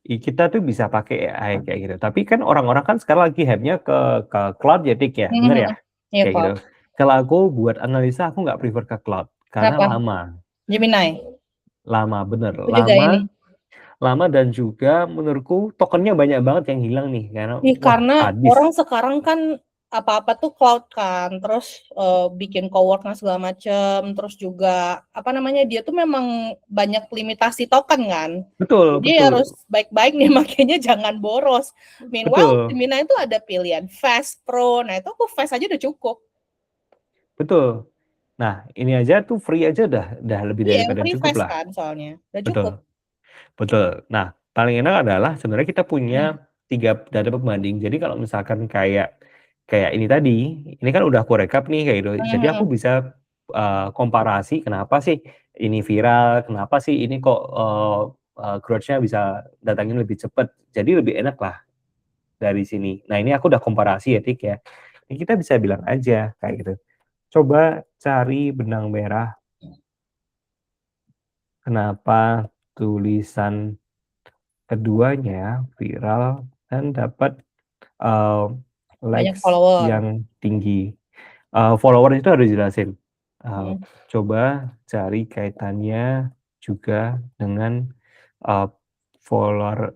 kita tuh bisa pakai AI kayak gitu, tapi kan orang-orang kan sekarang lagi hype-nya ke cloud ya, Tik, ya, Mhm, bener ya? mhm. Iya, Kayak gitu. Cloud. Kalau aku buat analisa aku nggak prefer ke cloud, karena Kenapa? lama Gemini? lama bener, Aku juga lama ini. lama dan juga menurutku tokennya banyak banget yang hilang nih karena wah Karena habis. orang sekarang kan apa-apa tuh cloud kan, terus bikin cowork segala macem, terus juga apa namanya dia tuh memang banyak limitasi token kan, Betul, jadi betul, harus baik-baik nih makanya jangan boros. Meanwhile betul, Gemini itu ada pilihan Fast Pro, nah itu aku Fast aja udah cukup. betul. Nah, ini aja tuh free aja udah lebih Iya yang daripada free cukup Fast lah. kan soalnya udah cukup. Betul, betul. Nah, paling enak adalah sebenarnya kita Hmm. punya 3 data pembanding. Jadi kalau misalkan kayak kayak ini tadi, ini kan udah aku rekap nih kayak gitu. Jadi aku Hmm. bisa komparasi kenapa sih ini viral, kenapa sih ini kok growth-nya bisa datangin lebih cepat. Jadi lebih enak lah dari sini. Nah, ini aku udah komparasi ya, Tik ya. Ini kita bisa bilang aja kayak gitu. Coba cari benang merah kenapa tulisan keduanya viral dan dapat, eee, Banyak likes follower. yang tinggi. Follower itu harus dijelasin. Eee, Hmm. Coba cari kaitannya juga dengan, eee, follower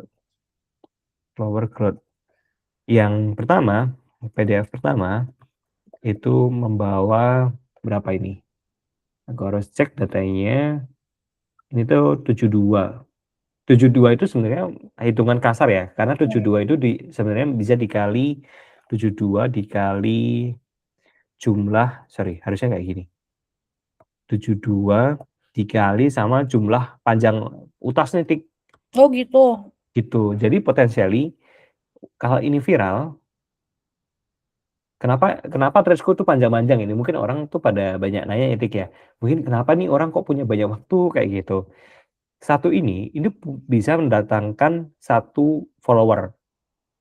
follower growth. Yang pertama, PDF pertama itu membawa berapa ini? Aku harus cek datanya, ini tuh 72. 72 itu sebenarnya hitungan kasar ya, karena Hmm. 72 itu sebenarnya bisa dikali 72 dikali harusnya kayak gini, 72 dikali sama jumlah panjang utas nih, Tik, Oh gitu. gitu. Jadi potensially kalau ini viral, kenapa kenapa threads-ku tuh panjang-panjang ini, mungkin orang tuh pada banyak nanya ya, Tik, ya, mungkin kenapa nih orang kok punya banyak waktu kayak gitu. Satu ini bisa mendatangkan 1 follower.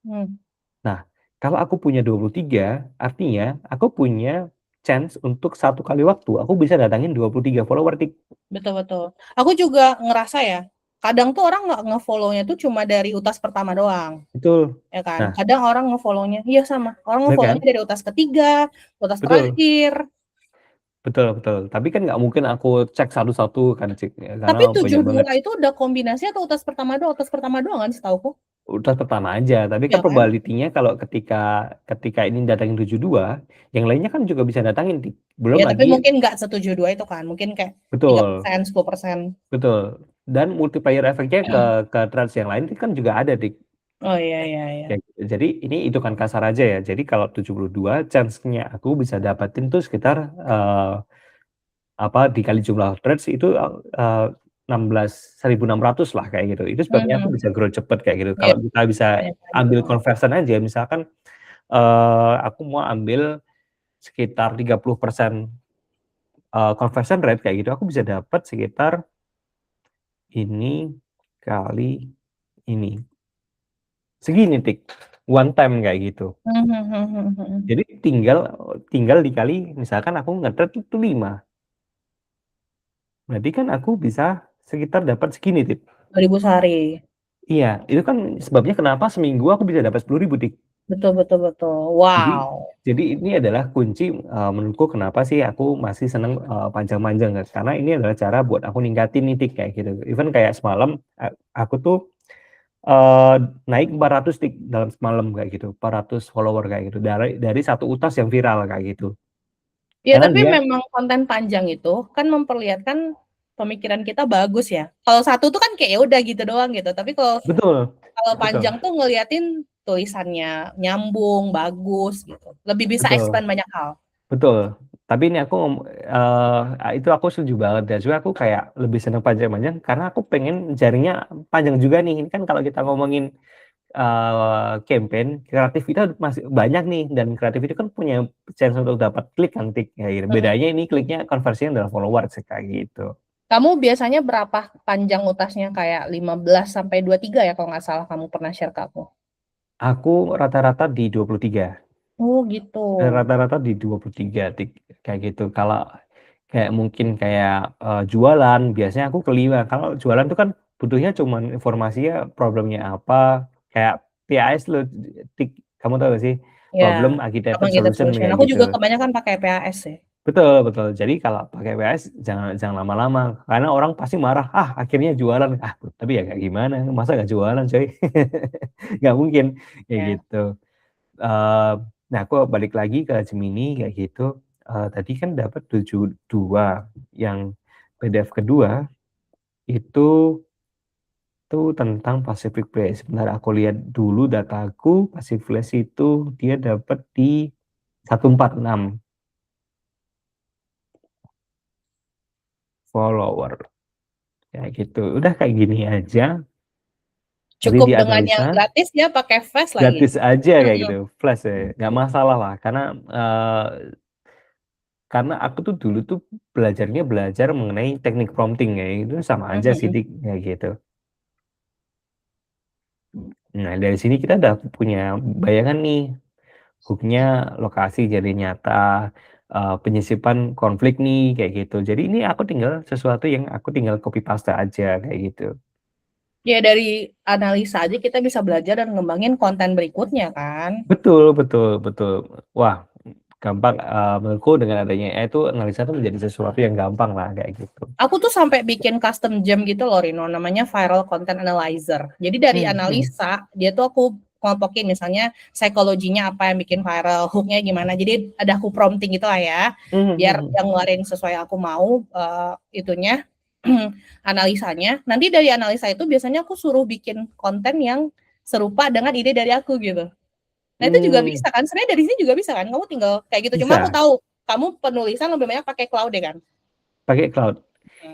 Hmm. Nah, kalau aku punya 23, artinya aku punya chance untuk 1 kali waktu, aku bisa datangin 23 follower, Tik. Betul betul. Aku juga ngerasa ya, kadang tuh orang nggak nge-follow-nya tuh cuma dari utas pertama doang, Betul. ya kan? Nah, Kadang orang nge-follow-nya, iya sama, orang bener kan? nge-follow-nya dari utas ketiga, utas Betul, terakhir. betul, betul. Tapi kan nggak mungkin aku cek satu-satu kan, Cik, ya, karena Tapi banyak banget. 72 itu udah kombinasi atau utas pertama doang kan setauku? Udah pertama aja, tapi kan Ya kan? probability-nya kalau ketika ketika ini datangin 72, yang lainnya kan juga bisa datangin, Tik. Belum Ya tapi lagi mungkin nggak se-72 itu kan, mungkin kayak betul, 3%, 10%. betul. Dan multiplier efeknya ke trans yang lain itu kan juga ada, Tik. Oh iya iya iya. Kayak gitu. Jadi ini hitungan kasar aja ya. Jadi kalau 72 chance-nya aku bisa dapatin tuh sekitar, apa, dikali jumlah threads itu, 1.600 lah kayak gitu. Itu sebabnya aku Mhm. bisa grow cepet kayak gitu. Iya, Kalau kita bisa banyak ambil doang. conversion aja misalkan, aku mau ambil sekitar 30%, conversion rate kayak gitu, aku bisa dapat sekitar ini kali ini, segini, Tik, one time kayak gitu. Mhm mhm mhm mhm. Jadi tinggal tinggal dikali misalkan aku nge-trade itu 5, berarti kan aku bisa sekitar dapat segini, Tik. 2.000 sehari. Iya, itu kan sebabnya kenapa seminggu aku bisa dapat 10.000, Tik. Betul betul betul. Jadi Wow. jadi ini adalah kunci, menurutku kenapa sih aku masih seneng, panjang-panjang, Kak, karena ini adalah cara buat aku ningkatin nih, Tik, kayak gitu. Even kayak semalam aku tuh, naik 400, Tik, dalam semalam kayak gitu, 400 follower kayak gitu, dari 1 utas yang viral kayak gitu. Ya Karena tapi dia memang konten panjang itu kan memperlihatkan pemikiran kita bagus ya. Kalau satu tuh kan kayak ya udah gitu doang gitu. Tapi kalau betul, kalau betul, panjang tuh ngeliatin tulisannya nyambung, bagus gitu. Lebih bisa betul. expand banyak hal. Betul, tapi ini aku itu aku setuju banget dan juga aku kayak lebih senang panjang-panjang karena aku pengen jaringnya panjang juga nih. Ini kan kalau kita ngomongin, campaign, kreatif kita masih banyak nih dan kreatif itu kan punya chance untuk dapat klik kan, Tik, kayak gitu. Mhm. Bedanya ini kliknya konversinya adalah follower sih, kayak gitu. Kamu biasanya berapa panjang utasnya kayak 15 sampai 23 ya kalau nggak salah kamu pernah share ke aku. Aku rata-rata di 23. Oh gitu. Rata-rata di 23, Tik, kayak gitu. Kalau kayak mungkin kayak, jualan biasanya aku ke 5, kalau jualan tuh kan butuhnya cuman informasinya problemnya apa, kayak PAS loh, Tik, kamu tahu gak sih? Ya, Problem, sama Agitated, gitu Solution solution. kayak Aku juga gitu. kebanyakan pakai PAS sih. Betul, betul. Jadi kalau pakai WS jangan jangan lama-lama karena orang pasti marah, "Ah, akhirnya jualan." Ah, tapi ya kayak gimana, masa nggak jualan coy? Nggak mungkin, kayak Ya. gitu. Eee, nah aku balik lagi ke Gemini kayak gitu, tadi kan dapat 72, yang PDF kedua itu tentang Pacific Place. Sebentar aku lihat dulu dataku, Pacific Place itu dia dapat di 146 follower, kayak gitu. Udah kayak gini aja, nanti Cukup dengan yang dianalisa, gratis ya pakai Fast lagi. gratis aja kayak Mhm. gitu, flash ya, nggak masalah lah karena aku tuh dulu tuh belajar mengenai teknik prompting ya, itu sama aja sih Mhm. Dik, kayak gitu. Nah dari sini kita udah punya bayangan nih, hook-nya lokasi jadi nyata, penyisipan konflik nih, kayak gitu. Jadi ini aku tinggal sesuatu yang aku tinggal copy paste aja, kayak gitu. Ya dari analisa aja kita bisa belajar dan ngembangin konten berikutnya kan. Betul, betul, betul. Wah, gampang, menurutku dengan adanya AI itu analisa tuh menjadi sesuatu yang gampang lah, kayak gitu. Aku tuh sampai bikin custom gem gitu loh Rino, namanya Viral Content Analyzer. Jadi dari Mhm. analisa, dia tuh aku kelompokin misalnya psikologinya apa yang bikin viral, hook-nya gimana. Jadi ada aku prompting gitu lah ya, Mhm biar mhm. yang ngeluarin sesuai aku mau itunya analisanya. Nanti dari analisa itu biasanya aku suruh bikin konten yang serupa dengan ide dari aku gitu. Nah itu juga Mmm, bisa kan, sebenarnya dari sini juga bisa kan, kamu tinggal kayak gitu. Cuma aku bisa, tahu kamu penulisan lebih banyak pakai Claude kan. pakai cloud.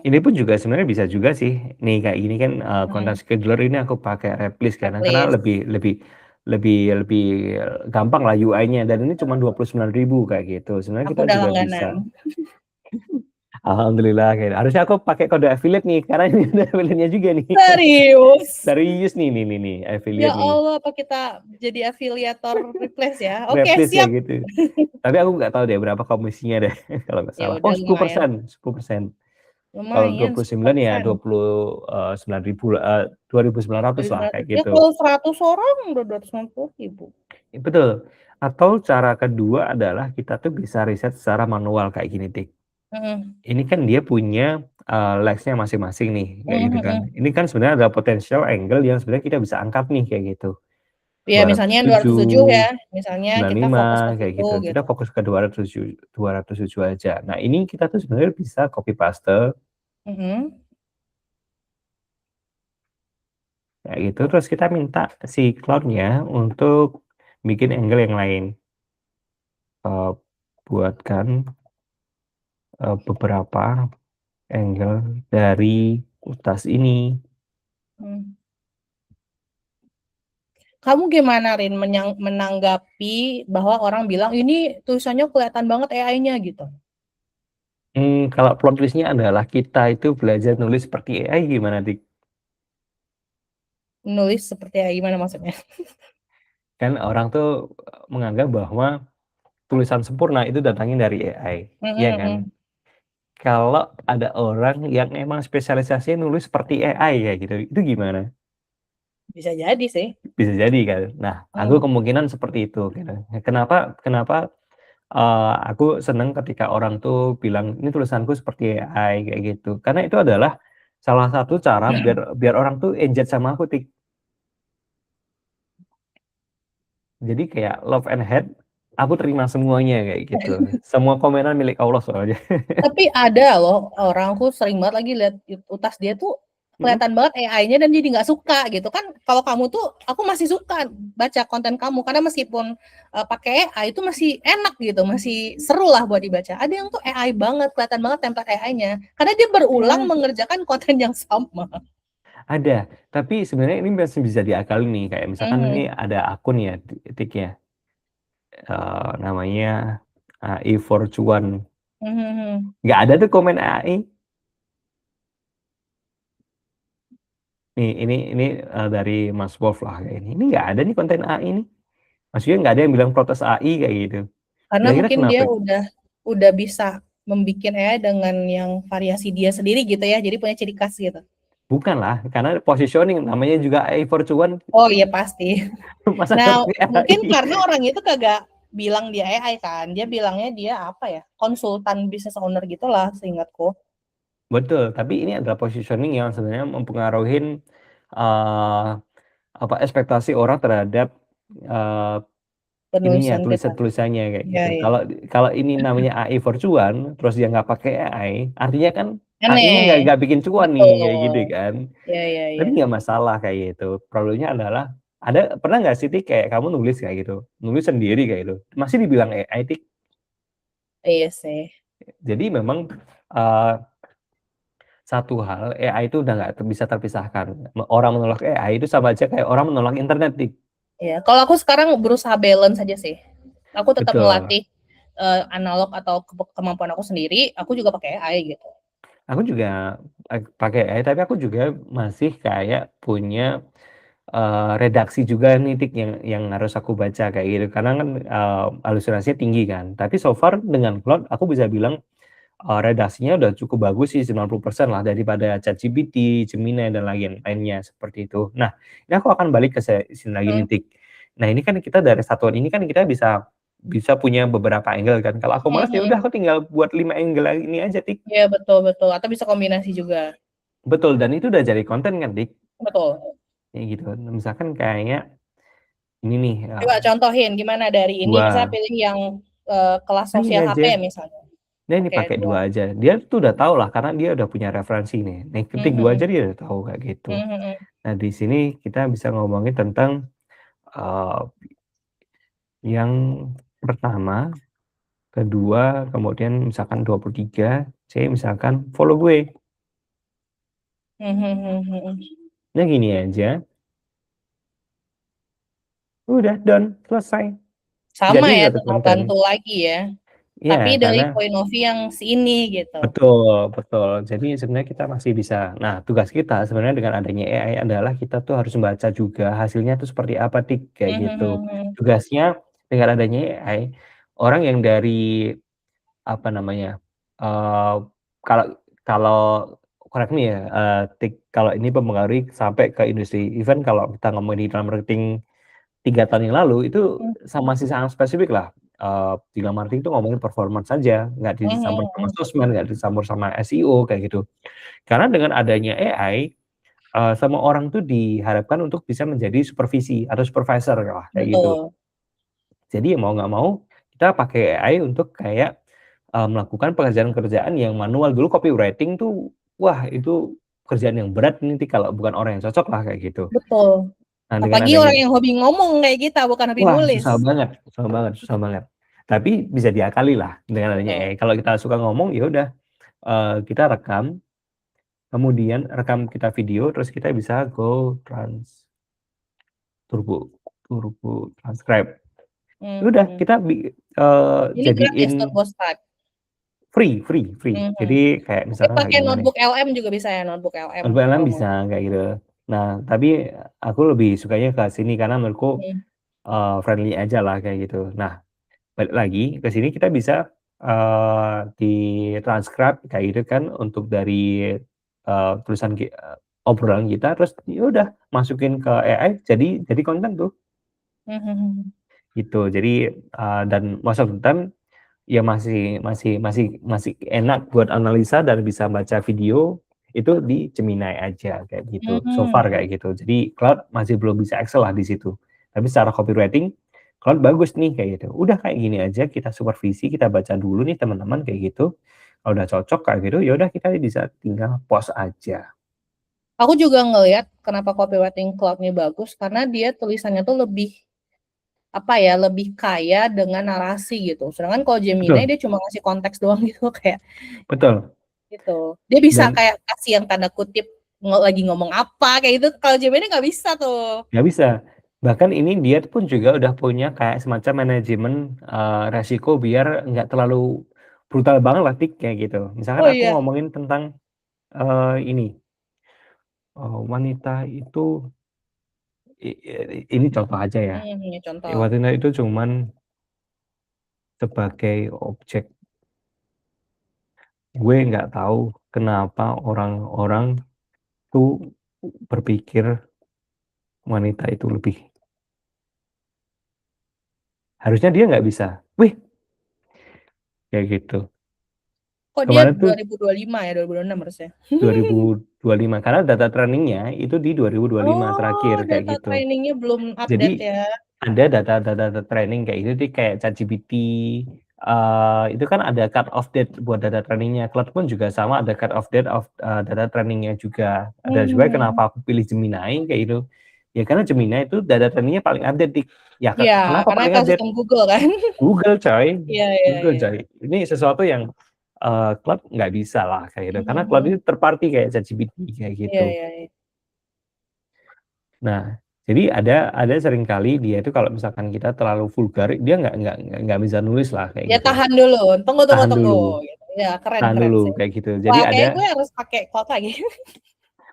Ini pun juga sebenarnya bisa juga sih. Nih kayak gini kan, content Hmm, scheduler ini aku pakai Replis karena checklist. lebih lebih lebih lebih gampang lah UI-nya dan ini cuma 29.000 kayak gitu. Sebenarnya Aku kita udah juga langganan. bisa. Alhamdulillah, kayak harusnya aku pakai kode affiliate nih karena ini ada affiliate-nya juga nih. Serius? Serius nih Ya affiliate nih. Allah, apa kita jadi afiliator replace ya? Oke, Replis ya siap. gitu. Tapi aku nggak tahu deh berapa komisinya deh kalau nggak Ya salah. Oh udah lumayan. 10%, 10%. Kalau Lumayan 29 ya 10%. 29.000 lah, 2.900 lah kayak 2.900. Ya gitu. kalau 100 orang udah 250.000. Betul. Atau cara kedua adalah kita tuh bisa riset secara manual kayak gini, Tik. Mhm. Ini kan dia punya, likes-nya masing-masing nih, kayak Mhm gitu kan. mhm. Ini kan sebenarnya ada potential angle yang sebenarnya kita bisa angkat nih, kayak gitu. Ya misalnya yang 207 207, ya, misalnya kita fokus ke 95, kayak situ gitu. Kita gitu. fokus ke 207 aja. Nah, ini kita tuh sebenarnya bisa copy paste, Mhm. kayak gitu. Terus kita minta si cloud-nya untuk bikin angle yang lain. Buatkan, beberapa angle dari utas ini. Hmm. Kamu gimana Rin menanggapi bahwa orang bilang ini tulisannya kelihatan banget AI-nya gitu? Kalau plot twist-nya adalah kita itu belajar nulis seperti AI gimana, Dik? Nulis seperti AI gimana maksudnya? Kan orang tuh, menganggap bahwa tulisan sempurna itu datangnya dari AI, iya Mhm kan? mhm. Kalau ada orang yang emang spesialisasinya nulis seperti AI kayak gitu, itu gimana? Bisa jadi sih. Bisa jadi kan? Nah, aku Mhm. kemungkinan seperti itu gitu. Kenapa kenapa, aku seneng ketika orang tuh bilang, "Ini tulisanku seperti AI," kayak gitu. Karena itu adalah salah satu cara biar biar orang tuh engage sama aku, Tik. Jadi kayak love and hate, aku terima semuanya kayak gitu. Semua komenan milik Allah soalnya. Tapi ada loh, orang aku sering banget lagi lihat utas dia tuh Mhm. kelihatan banget AI-nya dan jadi nggak suka gitu kan. Kalau kamu tuh aku masih suka baca konten kamu karena meskipun pakai AI itu masih enak gitu, masih seru lah buat dibaca. Ada yang tuh AI banget, kelihatan banget template AI-nya karena dia berulang Ya, mengerjakan konten yang sama. ada. Tapi sebenarnya ini masih bisa diakalin nih, kayak misalkan ini Mhm. ada akun ya, Tik ya, namanya AI for Cuan. Mhm mhm. Nggak ada tuh komen AI. Nih, ini, dari Mas Wolf lah kayak ini. Ini nggak ada nih konten AI nih. Maksudnya nggak ada yang bilang protes AI kayak gitu. Karena Kira-kira mungkin kenapa? dia udah bisa membikin AI dengan yang variasi dia sendiri gitu ya. Jadi punya ciri khas gitu. Bukan lah, karena positioning namanya juga AI for Cuan, Oh iya pasti. masa nggak Nah, pakai mungkin AI? karena orang itu kagak bilang dia AI kan, dia bilangnya dia apa ya, konsultan business owner gitulah seingatku. Betul, tapi ini adalah positioning yang sebenarnya mempengaruhin, eee, apa, ekspektasi orang terhadap, eee, ininya, Penulisan kita. tulisan-tulisannya kayak Iya gitu. iya. Kalau kalau ini namanya AI for cuan, terus dia nggak pakai AI, artinya kan AI-nya Aneh. nggak bikin cuan nih, kayak gitu Betul. kan. Iya iya Tapi iya. nggak masalah kayak gitu, problemnya adalah pernah nggak sih, Tik, kayak kamu nulis kayak gitu, nulis sendiri kayak gitu, masih dibilang AI, Tik? Iya sih. Jadi memang, eee, satu hal, AI itu udah nggak bisa terpisahkan. Orang menolak AI itu sama aja kayak orang menolak internet, Tik. Iya, kalau aku sekarang berusaha balance aja sih. Aku tetap Betul. melatih, analog atau kemampuan aku sendiri, aku juga pakai AI gitu. Aku juga, pakai AI, tapi aku juga masih kayak punya, redaksi juga nih, Tik, yang harus aku baca kayak gitu. Karena kan, halusinasinya tinggi kan. Tapi so far dengan Claude aku bisa bilang, redaksinya udah cukup bagus sih 90% lah daripada ChatGPT, Gemini, dan lainnya seperti itu. Nah, ini aku akan balik ke sini lagi nih, Mhm. Tik. Nah, ini kan kita dari satuan ini kan kita bisa bisa punya beberapa angle kan. Kalau aku Mhm males ya mhm. udah aku tinggal buat 5 angle ini aja, Tik. Iya, betul betul, atau bisa kombinasi juga. Betul, dan itu udah jadi konten kan, Tik, Betul. kayak gitu. Nah, misalkan kayak ini nih, Coba contohin gimana dari ini, misalnya 2 pilih yang, kelas ini sosial HP aja. misalnya. Nah, ini Oke, pakai 2. 2 aja. Dia tuh udah tahu lah karena dia udah punya referensi nih. Nih ketik Mhm 2 aja mhm. dia udah tahu kayak gitu. Mhm mhm. Nah, di sini kita bisa ngomongin tentang, eee, yang pertama, kedua, kemudian misalkan 23, misalkan follow gue. Mhm mhm mhm. Nah, gini aja, udah done, selesai. Sama Jadi ya, satu tinggal konten. bantu lagi ya, tapi Iya, dari karena point of view yang si ini gitu. betul betul. Jadi sebenarnya kita masih bisa nah, tugas kita sebenarnya dengan adanya AI adalah kita tuh harus membaca juga hasilnya tuh seperti apa, Tik, kayak Mhm gitu. mhm mhm. Tugasnya dengan adanya AI, orang yang dari, apa namanya, eee, kalau kalau correct me ya, Tik, kalau ini mempengaruhi sampai ke industri. Even kalau kita ngomongin digital marketing 3 tahun yang lalu itu Mmm, masih sangat spesifik lah, digital marketing itu ngomongin performance saja, nggak mhm dicampur sama mhm. sosmed, nggak dicampur sama SEO kayak gitu. Karena dengan adanya AI, semua orang tuh diharapkan untuk bisa menjadi supervisi atau supervisor lah kayak gitu. Betul Jadi ya mau nggak mau kita pakai AI untuk kayak, melakukan pekerjaan-pekerjaan yang manual. Dulu copywriting tuh, wah itu kerjaan yang berat nih kalau bukan orang yang cocok lah kayak gitu. betul. Nah dengan Apalagi adanya orang yang hobi ngomong kayak kita, bukan hobi wah nulis. susah banget susah banget susah banget. Tapi bisa diakali lah dengan adanya Betul. AI. Kalau kita suka ngomong, ya udah, kita rekam, kemudian rekam kita video, terus kita bisa go turbo turbo transcribe. Ya Mmm, udah mhm. kita Ini gratis jadiin TurboStack. free. Mhm. Jadi kayak Tapi misalkan kayak pakai gimana nih, notebook LM juga bisa ya, notebook LM LLM kalau mau. bisa kayak gitu. Nah, tapi aku lebih sukanya ke sini karena menurutku, Mhm. friendly aja lah kayak gitu. Nah, balik lagi ke sini kita bisa, di-transcribe kayak gitu kan untuk dari, tulisan obrolan kita terus ya udah masukin ke AI jadi konten tuh, Mhm mhm. gitu. Jadi, dan most of the time ya masih enak buat analisa dan bisa baca video itu di Gemini aja kayak gitu, so far Mhm. kayak gitu. Jadi Claude masih belum bisa excel lah di situ. Tapi secara copywriting, Claude bagus nih kayak gitu. Udah kayak gini aja kita supervisi, kita baca dulu nih teman-teman kayak gitu. Kalau udah cocok kayak gitu, ya udah kita bisa tinggal post aja. Aku juga ngelihat kenapa copywriting Claude ini bagus, karena dia tulisannya tuh lebih, apa ya, lebih kaya dengan narasi gitu. Sedangkan kalau Gemini Betul dia cuma ngasih konteks doang gitu, kayak betul, gitu. Dia bisa dan kayak kasih yang tanda kutip lagi ngomong apa kayak gitu, kalau Gemini nggak bisa tuh. nggak bisa. Bahkan ini dia pun juga udah punya kayak semacam manajemen, resiko biar nggak terlalu brutal banget lah, Tik, kayak gitu. Misalkan Oh aku iya, ngomongin tentang, ini, wanita itu ini contoh aja ya, ya contoh. wanita itu cuman sebagai objek. Gue nggak tahu kenapa orang-orang tuh berpikir wanita itu lebih harusnya dia nggak bisa. Wih, kayak gitu. Kok dia Kemarin tuh 2025 ya, 2026 harusnya? 2025 karena data trainingnya itu di 2025 Oh, terakhir kayak data gitu. trainingnya belum update Jadi ya? ada data training kayak gitu sih kayak ChatGPT itu kan ada cut off date buat data trainingnya. Cloud pun juga sama ada cut off date of data trainingnya juga. Ada juga Hmm. kenapa aku pilih Gemini kayak gitu. Ya karena Gemini itu data trainingnya paling update dik. Ya Iya, kenapa karena paling update? ekosistem Google kan? Google coy, Iya, iya, Google iya. coy. Ini sesuatu yang Cloud nggak bisa lah kayak gitu. Karena Cloud Mhm. itu terparty kayak ChatGPT kayak Iya, gitu. iya, iya. Nah, jadi ada seringkali dia itu kalau misalkan kita terlalu vulgar, dia nggak bisa nulis lah kayak Ya gitu. tahan dulu, tunggu tunggu Tahan tunggu, dulu, gitu. Ya, keren tahan keren dulu sih. kayak gitu. Jadi Wah, kayaknya gue ada harus pakai cloud lagi.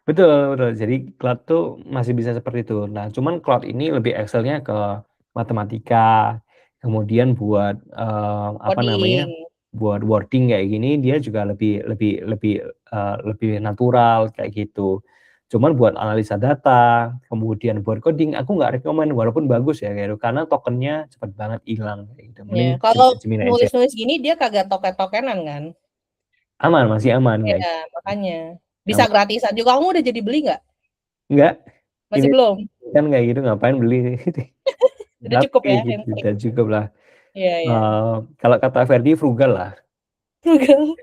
betul betul. Jadi Cloud tuh masih bisa seperti itu. Nah, cuman Cloud ini lebih excel-nya ke matematika, kemudian buat apa namanya, Coding. buat wording kayak gini dia juga lebih lebih lebih lebih natural kayak gitu. Cuman buat analisa data, kemudian buat coding aku nggak rekomen walaupun bagus ya kayak gitu, karena tokennya cepet banget hilang kayak gitu. Ya, Mending kalau Gemini aja. nulis-nulis gini dia kagak token-tokenan kan? Aman, masih aman kayak Iya, gitu. makanya. Bisa Aman. gratisan juga. Kamu udah jadi beli nggak? Enggak, Masih ini belum? kan kayak gitu ngapain beli. Udah cukup Tapi ya gitu, yang free. udah cukup lah. Iya, iya. Kalau kata Ferdi frugal lah. Frugal.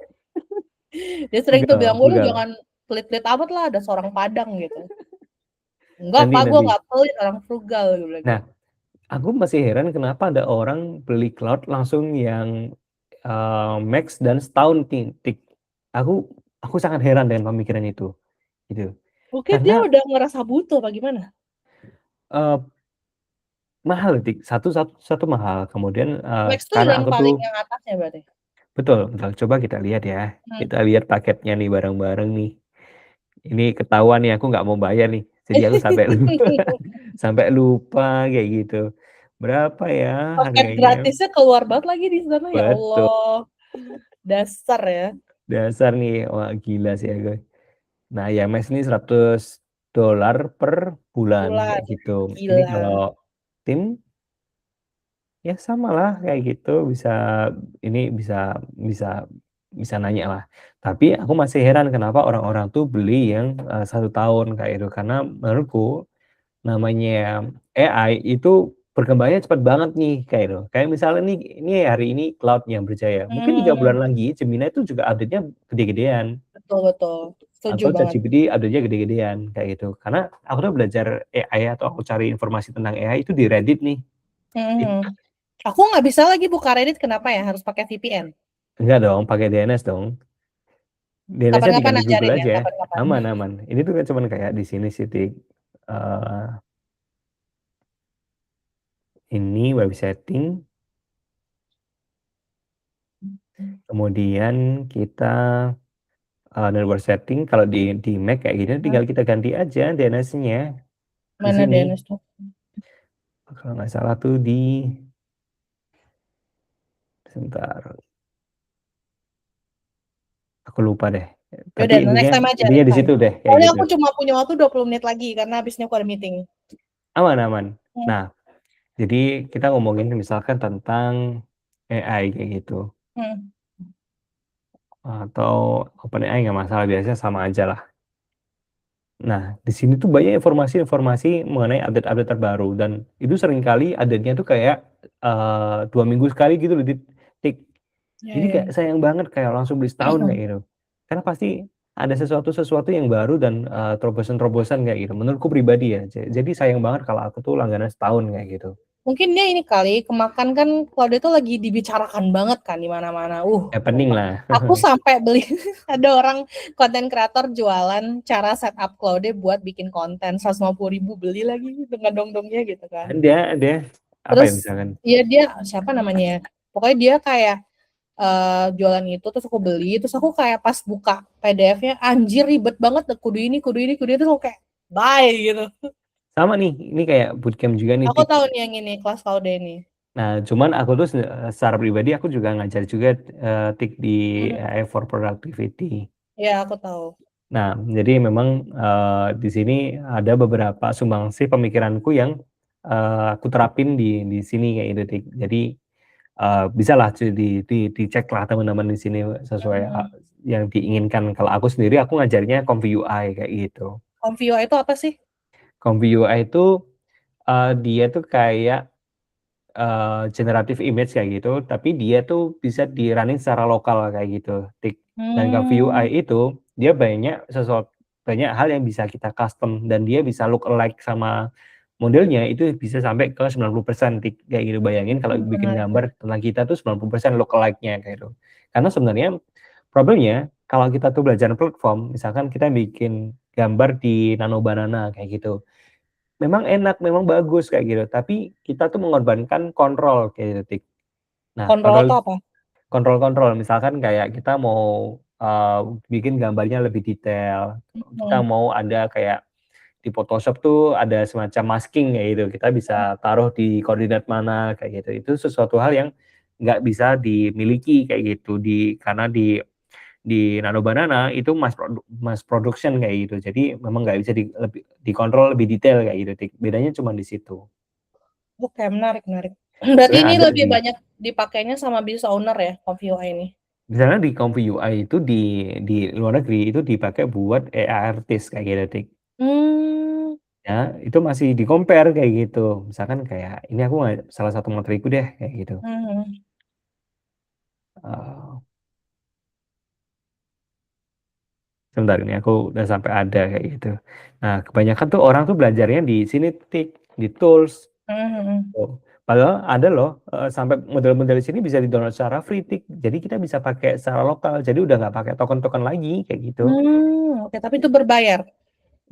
Dia sering tuh Frugal, bilang, lu frugal. jangan pelit-pelit amat lah, ada seorang Padang gitu. Enggak, Nanti Pak, gue nanti. nggak pelit, orang frugal. Gue bilang Nah, gitu. aku masih heran kenapa ada orang beli cloud langsung yang max dan setahun tik. Aku aku sangat heran dengan pemikiran itu, gitu. Mungkin dia Karena udah ngerasa butuh apa gimana? eh, mahal tik, satu mahal. Kemudian Max tuh karena yang aku tuh paling yang atasnya berarti. betul, betul. Coba kita lihat ya. Hmm. Kita lihat paketnya nih bareng-bareng nih. Ini ketahuan nih aku nggak mau bayar nih. Jadi aku sampai lupa, sampai lupa kayak gitu. Berapa ya Paket harganya? gratisnya keluar banget lagi di sana, ya Betul. Allah. Dasar ya. Dasar nih, wah gila sih aku. Nah, ya mes ini $100 per bulan Bulan. kayak gitu. Ini kalau Gila. tim ya sama lah kayak gitu bisa ini bisa bisa bisa nanya lah. Tapi aku masih heran kenapa orang-orang tuh beli yang 1 tahun kayak itu karena menurutku namanya AI itu berkembangnya cepat banget nih kayak itu. Kayak misalnya nih ini hari ini Cloud yang berjaya, mungkin 3 bulan Hmm, lagi Gemini itu juga update-nya gede-gedean. betul betul. Setuju Atau banget. ChatGPT update-nya gede-gedean kayak gitu. Karena aku tuh belajar AI atau aku cari informasi tentang AI itu di Reddit nih. Hmm. Aku nggak bisa lagi buka Reddit, kenapa ya? Harus pakai VPN. Enggak dong, pakai DNS dong. DNS-nya Kapan-kapan tinggal di Google ajarin ya, aja, kapan-kapan. aman aman. Ini tuh kan cuman kayak di sini sih, ini web setting, kemudian kita network setting kalau di Mac kayak gini Hah? tinggal kita ganti aja DNS-nya di Mana sini. DNS tuh? Kalau nggak salah tuh di sebentar, aku lupa deh. Ya Tapi udah, next intinya time aja, intinya next di time. situ deh kayak Soalnya gitu. aku cuma punya waktu 20 menit lagi, karena habisnya aku ada meeting. Aman aman. Hmm. Nah, jadi kita ngomongin misalkan tentang AI kayak gitu, Hmm. atau OpenAI nggak masalah, biasanya sama aja lah. Nah, di sini tuh banyak informasi-informasi mengenai update-update terbaru dan itu seringkali update-nya tuh kayak, 2 minggu sekali gitu loh Tik. Ya, Jadi kayak ya. sayang banget kayak langsung beli setahun kayak gitu. Karena pasti ada sesuatu yang baru dan, terobosan-terobosan kayak gitu, menurutku pribadi ya. Jadi sayang banget kalau aku tuh langganan setahun kayak gitu. Mungkin dia ini kali, kemakan kan kalau dia tuh lagi dibicarakan banget kan di mana-mana. Happening Sumpah. lah. Aku sampai beli, ada orang konten kreator jualan cara setup Claude buat bikin konten, 150.000 beli lagi dengan dong-dongnya gitu kan. Ada, apa ya Terus misalkan? ya dia siapa namanya ya? Pokoknya dia kayak jualan itu, terus aku beli, terus aku kayak pas buka PDF-nya, anjir ribet banget, kudu ini, kudu ini, kudu itu, kayak bye gitu. Sama nih, ini kayak bootcamp juga nih Aku Tik. tahu nih yang ini, kelas Claude ini. Nah, cuman aku tuh secara pribadi aku juga ngajar juga, Tik di Hmm, AI for Productivity. ya aku tahu. Nah, jadi memang, di sini ada beberapa sumbangsih pemikiranku yang aku terapin di sini kayak gitu, Tik. Jadi, bisalah diceklah teman-teman di sini sesuai, Mhm. yang diinginkan. Kalau aku sendiri aku ngajarnya Comfy UI kayak gitu. Comfy UI itu apa sih? Comfy UI itu, dia tuh kayak, generative image kayak gitu, tapi dia tuh bisa di-running secara lokal kayak gitu, Tik. Dan Comfy Mmm, UI itu dia banyak hal yang bisa kita custom dan dia bisa look alike sama modelnya itu bisa sampai ke 90% Tik, kayak gitu. Bayangin kalau bikin menarik gambar menarik. tentang kita tuh 90% look alike-nya kayak gitu. Karena sebenarnya problemnya kalau kita tuh belajar platform, misalkan kita bikin gambar di Nano Banana kayak gitu. Memang enak, memang bagus kayak gitu, tapi kita tuh mengorbankan kontrol kayak gitu, Tik. Nah, Kontrol itu apa? kontrol misalkan kayak kita mau, bikin gambarnya lebih detail, kita Mhm. mau ada kayak di Photoshop tuh ada semacam masking kayak gitu, kita bisa taruh di koordinat mana kayak gitu. Itu sesuatu hal yang nggak bisa dimiliki kayak gitu karena di Nano Banana itu mass production kayak gitu. Jadi memang nggak bisa dikontrol lebih detail kayak gitu, Tik. Bedanya cuma di situ. Oke, menarik menarik. Berarti Sebenarnya ini ada lebih di banyak dipakainya sama business owner ya, Comfy UI ini? misalnya di Comfy UI itu di luar negeri itu dipakai buat AI artist kayak gitu, Tik. Mmm, Ya, itu masih di-compare kayak gitu. Misalkan kayak ini aku salah satu materiku deh kayak gitu. mhm. Eee, Sebentar ini aku udah sampai ada kayak gitu. Nah, kebanyakan tuh orang tuh belajarnya di sini, Tik, di tools. Mhm mhm. Oh, padahal ada loh, sampai model-model di sini bisa di-download secara free, Tik. Jadi kita bisa pakai secara lokal, jadi udah nggak pakai token-token lagi, kayak gitu. Oke, tapi itu berbayar?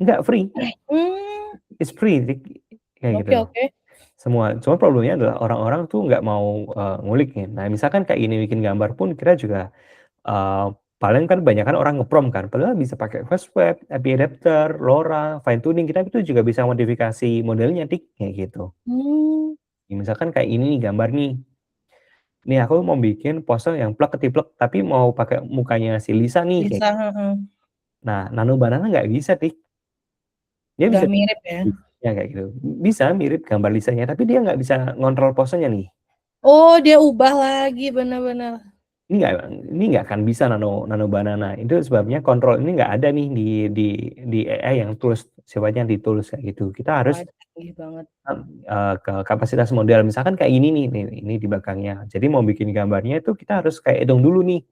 Enggak, free, Mmm, it's free, Tik, kayak oke gitu. oke. Semua, cuma problemnya adalah orang-orang tuh nggak mau, ngulik nih. Nah, misalkan kayak gini bikin gambar pun kita juga, eee, paling kan kebanyakan orang nge-prompt kan, padahal bisa pakai Fast Web, API Adapter, LoRa, fine tuning, kita itu juga bisa modifikasi modelnya, Tik, kayak gitu. Mmm, Misalkan kayak ini nih gambar nih, nih aku mau bikin pose yang plek ketiplek, tapi mau pakai mukanya si Lisa nih kayak bisa, heeh. nah, Nano Banana nggak bisa, Tik. Dia Udah bisa mirip ya? ya kayak gitu. Bisa mirip gambar Lisanya, tapi dia nggak bisa ngontrol posenya nih. Oh, dia ubah lagi, bener bener. Ini nggak ini nggak akan bisa Nano Nano Banana. Itu sebabnya kontrol ini nggak ada nih di AI yang tools, sifatnya di tools kayak gitu. Kita Wah, harus, canggih banget. ke kapasitas model. Misalkan kayak ini nih, ini di belakangnya. Jadi mau bikin gambarnya itu kita harus kayak hitung dulu nih,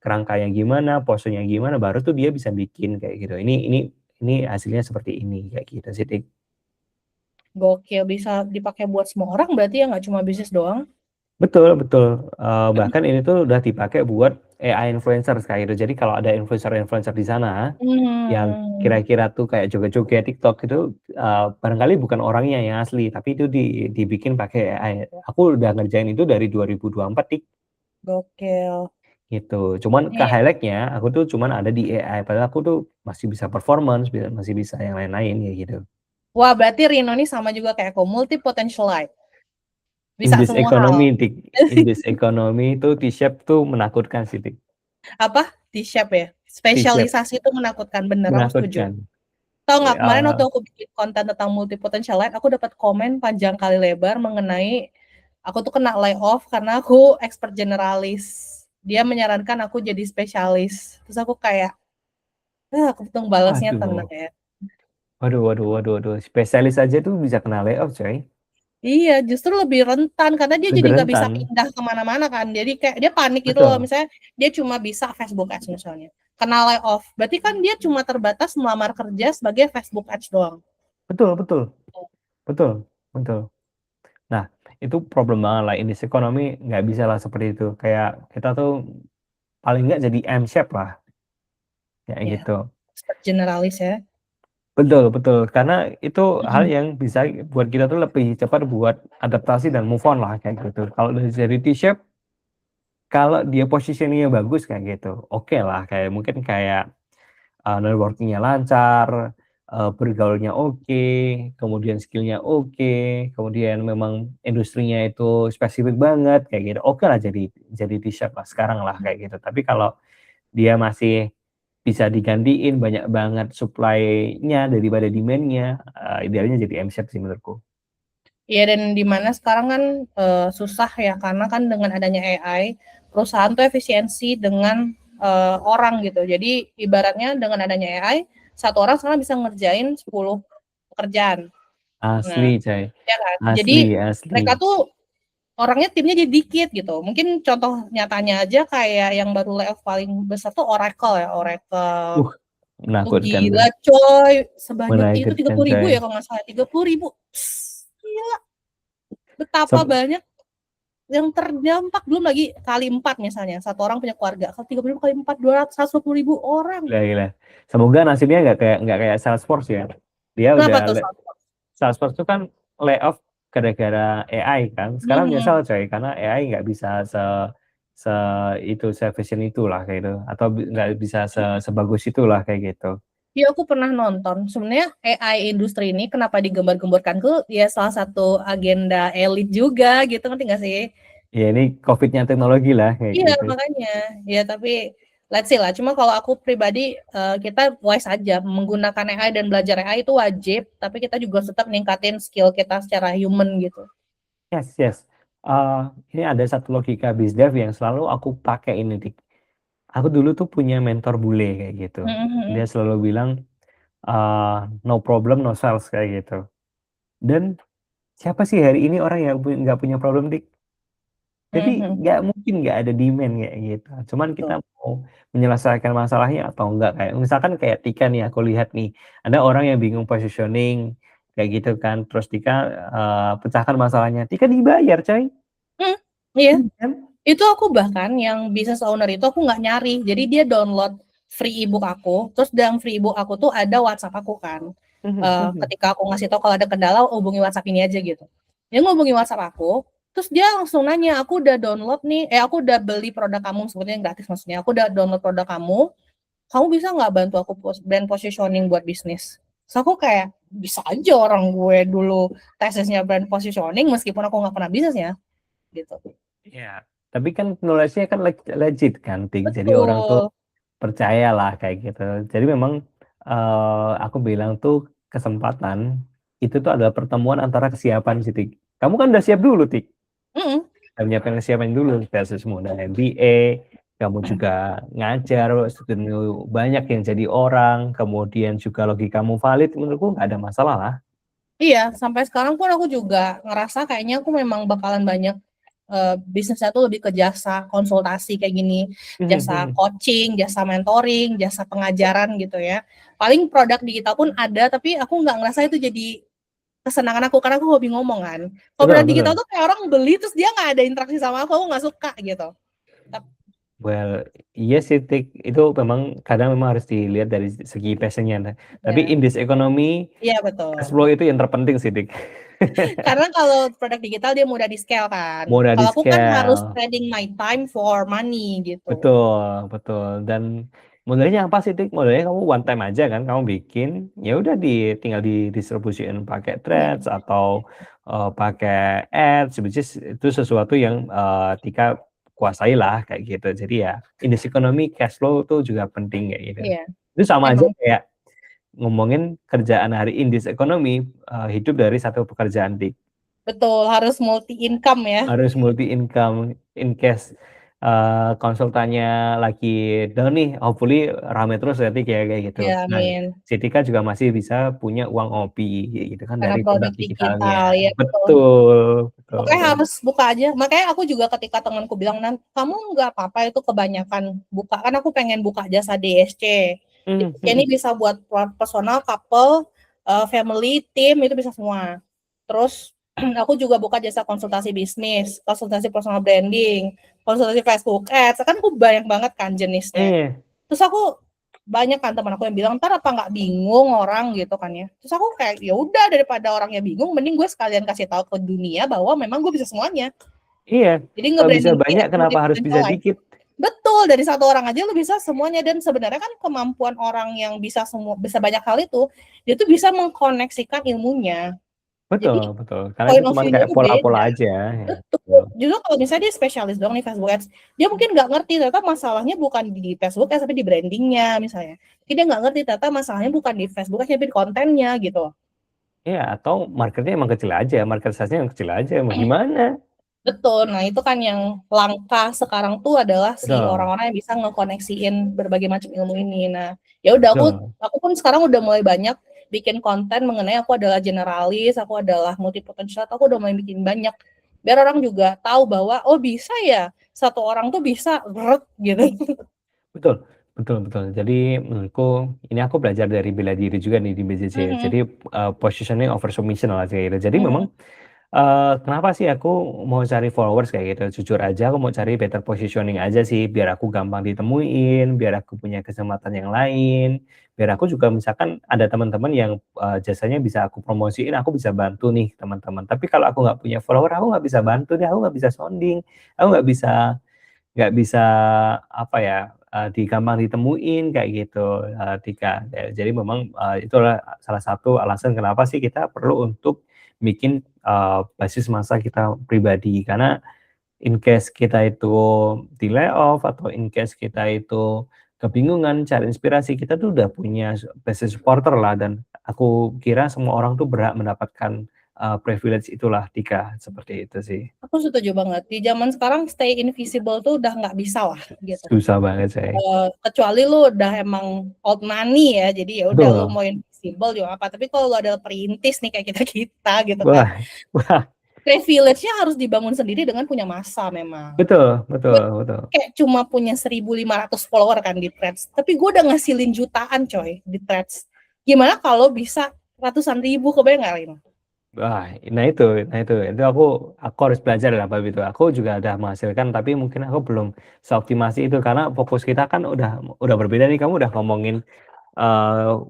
kerangkanya gimana, posenya gimana, baru tuh dia bisa bikin kayak gitu. Ini hasilnya seperti ini, kayak gitu sih, Tik. Gokil, bisa dipakai buat semua orang berarti ya, nggak cuma bisnis doang? Betul betul, bahkan ini tuh udah dipakai buat AI influencer kayak gitu. Jadi kalau ada influencer-influencer di sana, yang Mmm, kira-kira tuh kayak joget-joget TikTok itu, barangkali bukan orangnya yang asli, tapi itu dibikin pakai AI. Aku udah ngerjain itu dari 2024, Tik, gokil. gitu. Cuman Nih, ke-highlight-nya aku tuh cuman ada di AI, padahal aku tuh masih bisa performance, masih bisa yang lain-lain kayak gitu. wah berarti Rino nih sama juga kayak aku, multi potentialite, In bisa this semua hal. economy, Tik, in this economy tuh T-shape tuh menakutkan sih, Tik. Apa? T-shape ya? T-shape Spesialisasi itu menakutkan, bener, aku setuju. menakutkan. Tahu nggak kemarin Eee, waktu aku bikin konten tentang multi potentialite, aku dapat komen panjang kali lebar mengenai aku tuh kena layoff karena aku expert generalis. Dia menyarankan aku jadi spesialis. Terus aku kayak, aku hitung balasnya tenang Waduh ya. waduh, spesialis aja tuh bisa kena layoff, coy. Iya, justru lebih rentan karena dia jadi Lebih nggak bisa rentan, pindah ke mana-mana kan. Jadi kayak dia panik gitu loh, betul misalnya dia cuma bisa Facebook Ads misalnya, kena layoff, berarti kan dia cuma terbatas melamar kerja sebagai Facebook Ads doang. betul betul betul betul. Nah, itu problem banget lah, in this economy nggak bisalah seperti itu, kayak kita tuh paling nggak jadi M-shape lah, kayak Ya, gitu. expert generalis ya. Betul betul, karena itu hal Mhm. yang bisa buat kita tuh lebih cepat buat adaptasi dan move on lah, kayak gitu. Kalau dari T-shape, kalau dia positioning-nya bagus kayak gitu, oke lah, kayak mungkin kayak networking-nya lancar, bergaulnya oke, kemudian skill-nya oke, kemudian memang industrinya itu spesifik banget kayak gitu, okelah jadi T-shirt lah sekarang lah kayak gitu. Tapi kalau dia masih bisa digantiin banyak banget supply-nya daripada demand-nya, idealnya jadi M-shape sih menurutku. Iya, dan di mana sekarang kan susah ya, karena kan dengan adanya AI, perusahaan tuh efisiensi dengan orang gitu. Jadi ibaratnya dengan adanya AI, satu orang sekarang bisa ngerjain 10 pekerjaan. Nah, Asli coy, ya kan? asli Jadi asli. mereka tuh orangnya timnya jadi dikit gitu. Mungkin contoh nyatanya aja kayak yang baru layoff paling besar tuh Oracle ya. Oracle Uh, tuh menakutkan tuh, gila coy, sebanyak itu tiga menakutkan puluh coy. ribu ya kalau nggak salah, 30.000. Gila, betapa Sem- banyak yang terdampak, belum lagi kali 4 misalnya, satu orang punya keluarga, kalau 30.000 kali 4, 120.000 orang. Gila. Semoga nasibnya nggak kayak Salesforce ya. Dia udah Kenapa tuh? Salesforce itu kan layoff gara-gara AI kan. Sekarang Hmm. nyesel coy karena AI nggak bisa se itu se-efficient itulah kayak gitu atau nggak bisa sebagus itulah kayak gitu. Ya, aku pernah nonton. Sebenarnya AI industri ini kenapa digembar-gemborkan tuh ya salah satu agenda elit juga gitu, ngerti nggak sih? Ya ini COVID-nya teknologi lah kayak Iya, gitu. makanya. Ya, tapi let's see lah. Cuma kalau aku pribadi, kita wise aja menggunakan AI dan belajar AI itu wajib, tapi kita juga tetap ningkatin skill kita secara human gitu. Yes, yes. Ini ada satu logika BizDev yang selalu aku pakai ini, Dik. Aku dulu tuh punya mentor bule kayak gitu. Mhm, Dia mhm. selalu bilang, no problem, no sales kayak gitu. Dan siapa sih hari ini orang yang nggak punya problem, Dik? Jadi Mhm, nggak mungkin nggak ada demand kayak gitu. Cuman kita betul. mau menyelesaikan masalahnya atau enggak kayak misalkan kayak Tika nih aku lihat nih ada orang yang bingung positioning kayak gitu kan. Terus Tika pecahkan masalahnya. Tika dibayar, coy. Mhm, iya. Iya kan? Itu aku bahkan yang business owner itu aku nggak nyari. Jadi dia download free ebook aku, terus dalam free ebook aku tuh ada WhatsApp aku kan. Mhm, mhm. Ketika aku ngasih tahu kalau ada kendala, hubungi WhatsApp ini aja gitu. Dia ngubungi WhatsApp aku, terus dia langsung nanya, aku udah download nih, aku udah beli produk kamu, sebetulnya gratis maksudnya. Aku udah download produk kamu bisa nggak bantu aku brand positioning buat bisnis? Terus aku kayak, bisa aja, orang gue dulu tesisnya brand positioning, meskipun aku nggak pernah bisnis ya, gitu. Iya. Tapi kan knowledge-nya kan legit kan, Tik. Jadi orang tuh Betul. percayalah kayak gitu. Jadi memang aku bilang tuh kesempatan itu tuh adalah pertemuan antara kesiapan sih, Tik. Kamu kan udah siap dulu, Tik. Mm-mm. Udah menyiapkan kesiapan dulu, beasiswa dan MBA, kamu juga ngajar, banyak yang jadi orang, kemudian juga logikamu valid, menurutku nggak ada masalah lah. Iya, sampai sekarang pun aku juga ngerasa kayaknya aku memang bakalan banyak bisnisnya tuh lebih ke jasa konsultasi kayak gini, jasa coaching, jasa mentoring, jasa pengajaran gitu ya. Paling produk digital pun ada, tapi aku nggak ngerasa itu jadi kesenangan aku karena aku hobi ngomong kan. Kalau Betul, produk digital betul. tuh kayak orang beli terus dia nggak ada interaksi sama aku nggak suka gitu. Well, iya sih, Tik. Itu memang kadang memang harus dilihat dari segi passionnya. Tapi Ya, in this economy, iya cash betul. flow itu yang terpenting sih, Dik. Karena kalau produk digital dia mudah di scale kan. Mudah di Kalau aku kan harus scale. trading my time for money gitu. Betul, betul. Dan modelnya apa sih, Dik? Modelnya kamu one time aja kan, kamu bikin, ya udah tinggal didistribusiin pakai threads atau pakai ads, which is itu sesuatu yang Tika kuasai lah kayak gitu. Jadi ya, in this economy cash flow tuh juga penting kayak gitu. Iya, Itu sama aja emang kayak ngomongin kerjaan hari in this economy, hidup dari satu pekerjaan, Dik. betul, harus multi income ya. Harus multi income in case konsultannya lagi down nih, hopefully rame terus nanti kayak gitu. Ya, Nah, amin. Citika juga masih bisa punya uang OP kayak gitu kan Karena dari produk produk digitalnya. digital, ya betul. Betul, betul. Pokoknya harus buka aja. Makanya aku juga ketika temanku bilang, kamu nggak apa-apa itu kebanyakan buka. Kan aku pengen buka jasa DSC. DSC ini bisa buat personal, couple, family, team, itu bisa semua. Terus aku juga buka jasa konsultasi bisnis, konsultasi personal branding, konsultasi Facebook Ads. Kan aku banyak banget kan jenisnya. Iya. Terus aku banyak kan teman aku yang bilang, ntar apa nggak bingung orang gitu kan ya. Terus aku kayak, ya udah, daripada orangnya bingung, mending gue sekalian kasih tahu ke dunia bahwa memang gue bisa semuanya. Iya, Jadi kalau bisa nge-branding diri banyak as kenapa harus bisa multi-potential. dikit? Betul, dari satu orang aja lu bisa semuanya. Dan sebenarnya kan kemampuan orang yang bisa bisa banyak hal itu, dia tuh bisa mengkoneksikan ilmunya. Betul, Jadi betul. Karena itu point of cuman view-nya kayak tuh pola-pola beda. aja ya. Betul. Betul. Justru kalau misalnya dia spesialis doang nih Facebook Ads, dia mungkin nggak ngerti ternyata masalahnya bukan di Facebook Ads tapi di brandingnya misalnya. Jadi dia nggak ngerti ternyata masalahnya bukan di Facebook Ads tapi di kontennya gitu. Iya, atau marketnya emang kecil aja, market size-nya yang kecil aja, mau gimana? Betul, nah itu kan yang langka sekarang tuh adalah si Betul, orang-orang yang bisa ngekoneksiin berbagai macam ilmu ini. Nah, ya udah betul, aku pun sekarang udah mulai banyak bikin konten mengenai aku adalah generalis, aku adalah multipotential, aku udah mulai bikin banyak biar orang juga tahu bahwa oh bisa ya satu orang tuh bisa gitu. betul, betul, betul. Jadi menurutku ini aku belajar dari bela diri juga nih di BJJ. Mhm, Jadi positioning over submission lah kayak gitu. Jadi memang mhm. kenapa sih aku mau cari followers kayak gitu? Jujur aja aku mau cari better positioning aja sih, biar aku gampang ditemuin, biar aku punya kesempatan yang lain, biar aku juga misalkan ada teman-teman yang jasanya bisa aku promosiin, aku bisa bantu nih teman-teman. Tapi kalau aku nggak punya follower, aku nggak bisa bantu deh, aku nggak bisa sounding, aku nggak bisa apa ya, gampang ditemuin kayak gitu, Tika. Jadi memang, itulah salah satu alasan kenapa sih kita perlu untuk bikin, basis massa kita pribadi. Karena in case kita itu di-layoff atau in case kita itu kebingungan cari inspirasi, kita tuh udah punya basis supporter lah dan aku kira semua orang tuh berhak mendapatkan, privilege itulah, Tika, seperti itu sih. Aku setuju banget. Di zaman sekarang stay invisible tuh udah nggak bisa lah gitu. Susah banget, say. Kecuali lu udah emang old money ya, jadi ya udah lu Betul. mau invisible juga apa. Tapi kalau lu adalah perintis nih kayak kita kita gitu kan, Wah wah, privilege-nya harus dibangun sendiri dengan punya massa memang. betul, Gue betul, betul. kayak cuma punya 1.500 follower kan di Threads, tapi gue udah ngasilin jutaan coy di Threads. Gimana kalau bisa ratusan ribu, kebayang nggak Lino? Wah, itu aku harus belajar lah bab itu. Aku juga udah menghasilkan, tapi mungkin aku belum seoptimasi itu karena fokus kita kan udah berbeda nih. Kamu udah ngomongin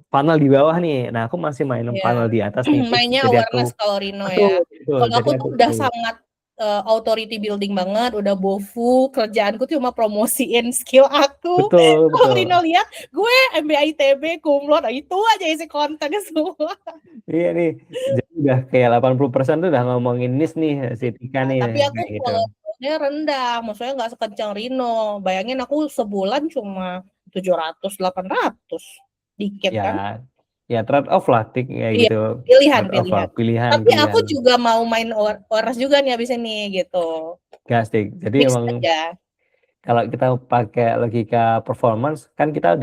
funnel di bawah nih. Nah, aku masih main funnel Ya, di atas nih. mainnya Jadi aku awareness kalau Rino betul, ya. betul. Kalau Jadi aku aku tuh udah perlu sangat authority building banget, udah bofu, kerjaanku tuh cuma promosiin skill aku. betul, Kalau Rino betul. lihat, gue MBA ITB, kumlot, itu aja isi kontennya semua. Iya nih. Jadi udah kayak 80% tuh udah ngomongin niche nih si Tika Nah, nih tapi aku kayak gitu. followernya rendah, maksudnya nggak sekencang Rino. Bayangin aku sebulan cuma 700, 800. Dikit Ya, kan? ya trade off lah, Tik, kayak Iya, gitu. pilihan, Trade off lah, pilihan. pilihan, Tapi aku pilihan. juga mau main Oras juga nih abis ini gitu. Gas, Tik. Jadi Mix emang aja. kalau kita pakai logika performance kan kita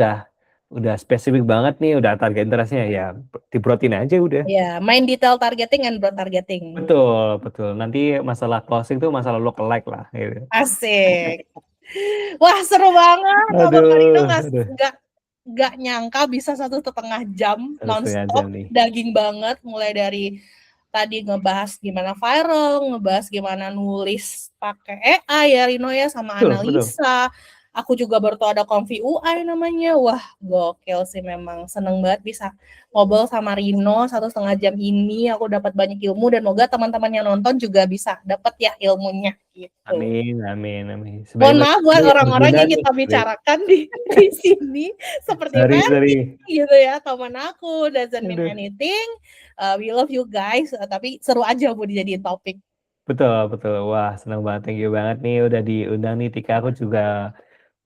udah spesifik banget nih, udah target interestnya ya di protein aja udah. Ya, main detail targeting and broad targeting. Betul, betul. Nanti masalah closing tuh masalah lookalike lah gitu. Asik. Wah, seru banget. Ngobrol kali itu Aduh, aduh. nggak nyangka bisa 1,5 jam Satu setengah jam nonstop, nih. daging banget. Mulai dari tadi ngebahas gimana viral, ngebahas gimana nulis pakai AI ya Rino ya, sama Betul, betul. analisa. Aku juga baru tahu ada Confi UI namanya. Wah, gokil sih memang. Seneng banget bisa ngobrol sama Rino 1,5 jam ini. Aku dapat banyak ilmu dan moga teman-teman yang nonton juga bisa dapat ya ilmunya gitu. Amin, amin, amin. Mohon Sebaik-baik maaf buat ini orang-orang berguna yang nih. kita bicarakan di sini seperti Sorry, Ferdi sorry. gitu ya, teman aku doesn't mean Aduh. anything. We love you guys, tapi seru aja buat dijadiin topik. Betul, betul. Wah, senang banget. Thank you banget nih udah diundang nih Tika.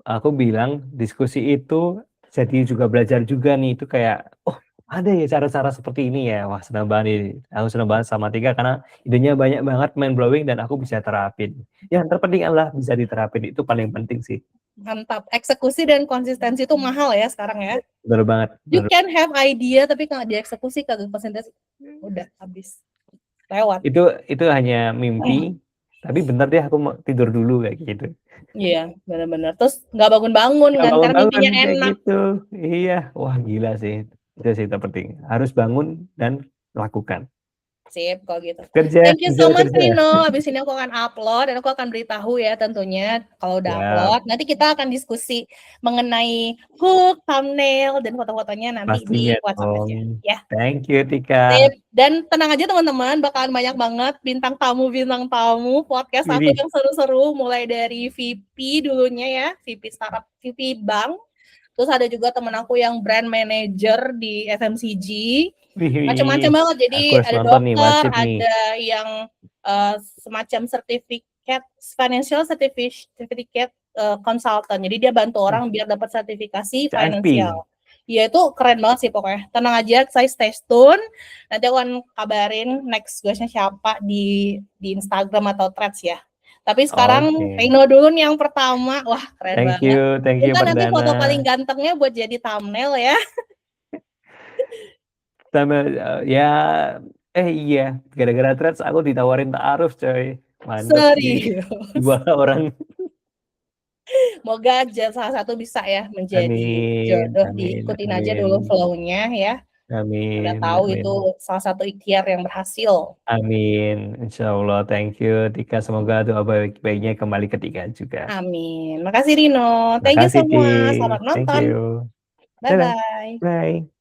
Aku bilang diskusi itu jadi juga belajar juga nih. Itu kayak, oh ada ya cara-cara seperti ini ya. Wah, senang banget nih. Aku senang banget sama Tika karena idenya banyak banget mind blowing dan aku bisa terapin. Yang terpenting adalah bisa diterapin. Itu paling penting sih. Mantap. Eksekusi dan konsistensi itu mahal ya sekarang ya. Benar banget. You Benar. can have idea tapi kalau dieksekusi kagak konsistensi udah habis. Lewat. Itu hanya mimpi. Tapi bentar deh aku mau tidur dulu kayak gitu. Iya, benar-benar. Terus nggak bangun-bangun Nggak kan karena bangun-bangun mimpinya kayak enak. gitu. Iya, wah gila sih. Itu sih terpenting. Harus bangun dan lakukan. Sip, kalau gitu. Kerja, Thank you kerja, so much, kerja. Rino. Habis ini aku akan upload dan aku akan beritahu ya tentunya kalau udah Siap, upload. Nanti kita akan diskusi mengenai hook, thumbnail, dan foto-fotonya nanti pastinya di WhatsApp dong. aja. Ya, Thank you, Tika. sip. Dan tenang aja teman-teman, bakalan banyak banget bintang tamu podcast aku Widih, yang seru-seru. Mulai dari VP dulunya ya, VP startup, VP bank. Terus ada juga teman aku yang brand manager di FMCG. wih, wih. Macam-macam banget. Jadi Aku harus ada nonton nih, dokter, wajib nih. ada yang semacam sertifikat financial certificate consultant. Jadi dia bantu orang biar dapat sertifikasi CFP. finansial. Ya itu keren banget sih pokoknya. Tenang aja, saya stay tune. Nanti aku akan kabarin next guestnya siapa di Instagram atau Threads ya. Tapi sekarang Oke. Rino dulu nih yang pertama. Wah, keren Thank banget. you Minta nanti Perdana. foto paling gantengnya buat jadi thumbnail ya. Sama ya iya, gara-gara Threads aku ditawarin ta'aruf coy. Mantap sih. Serius. Dua orang. Semoga salah satu bisa ya menjadi Amin, jodoh. amin, Diikutin aja amin. dulu flow-nya ya. Udah Amin, tahu amin. itu salah satu ikhtiar yang berhasil. Amin. Insya Allah. Thank you Tika. Semoga doa baik-baiknya kembali ke Tika juga. Amin. Makasih Rino. Thank you Makasih semua. Tik. Selamat Thank nonton. you. Dadah. Bye-bye. Bye.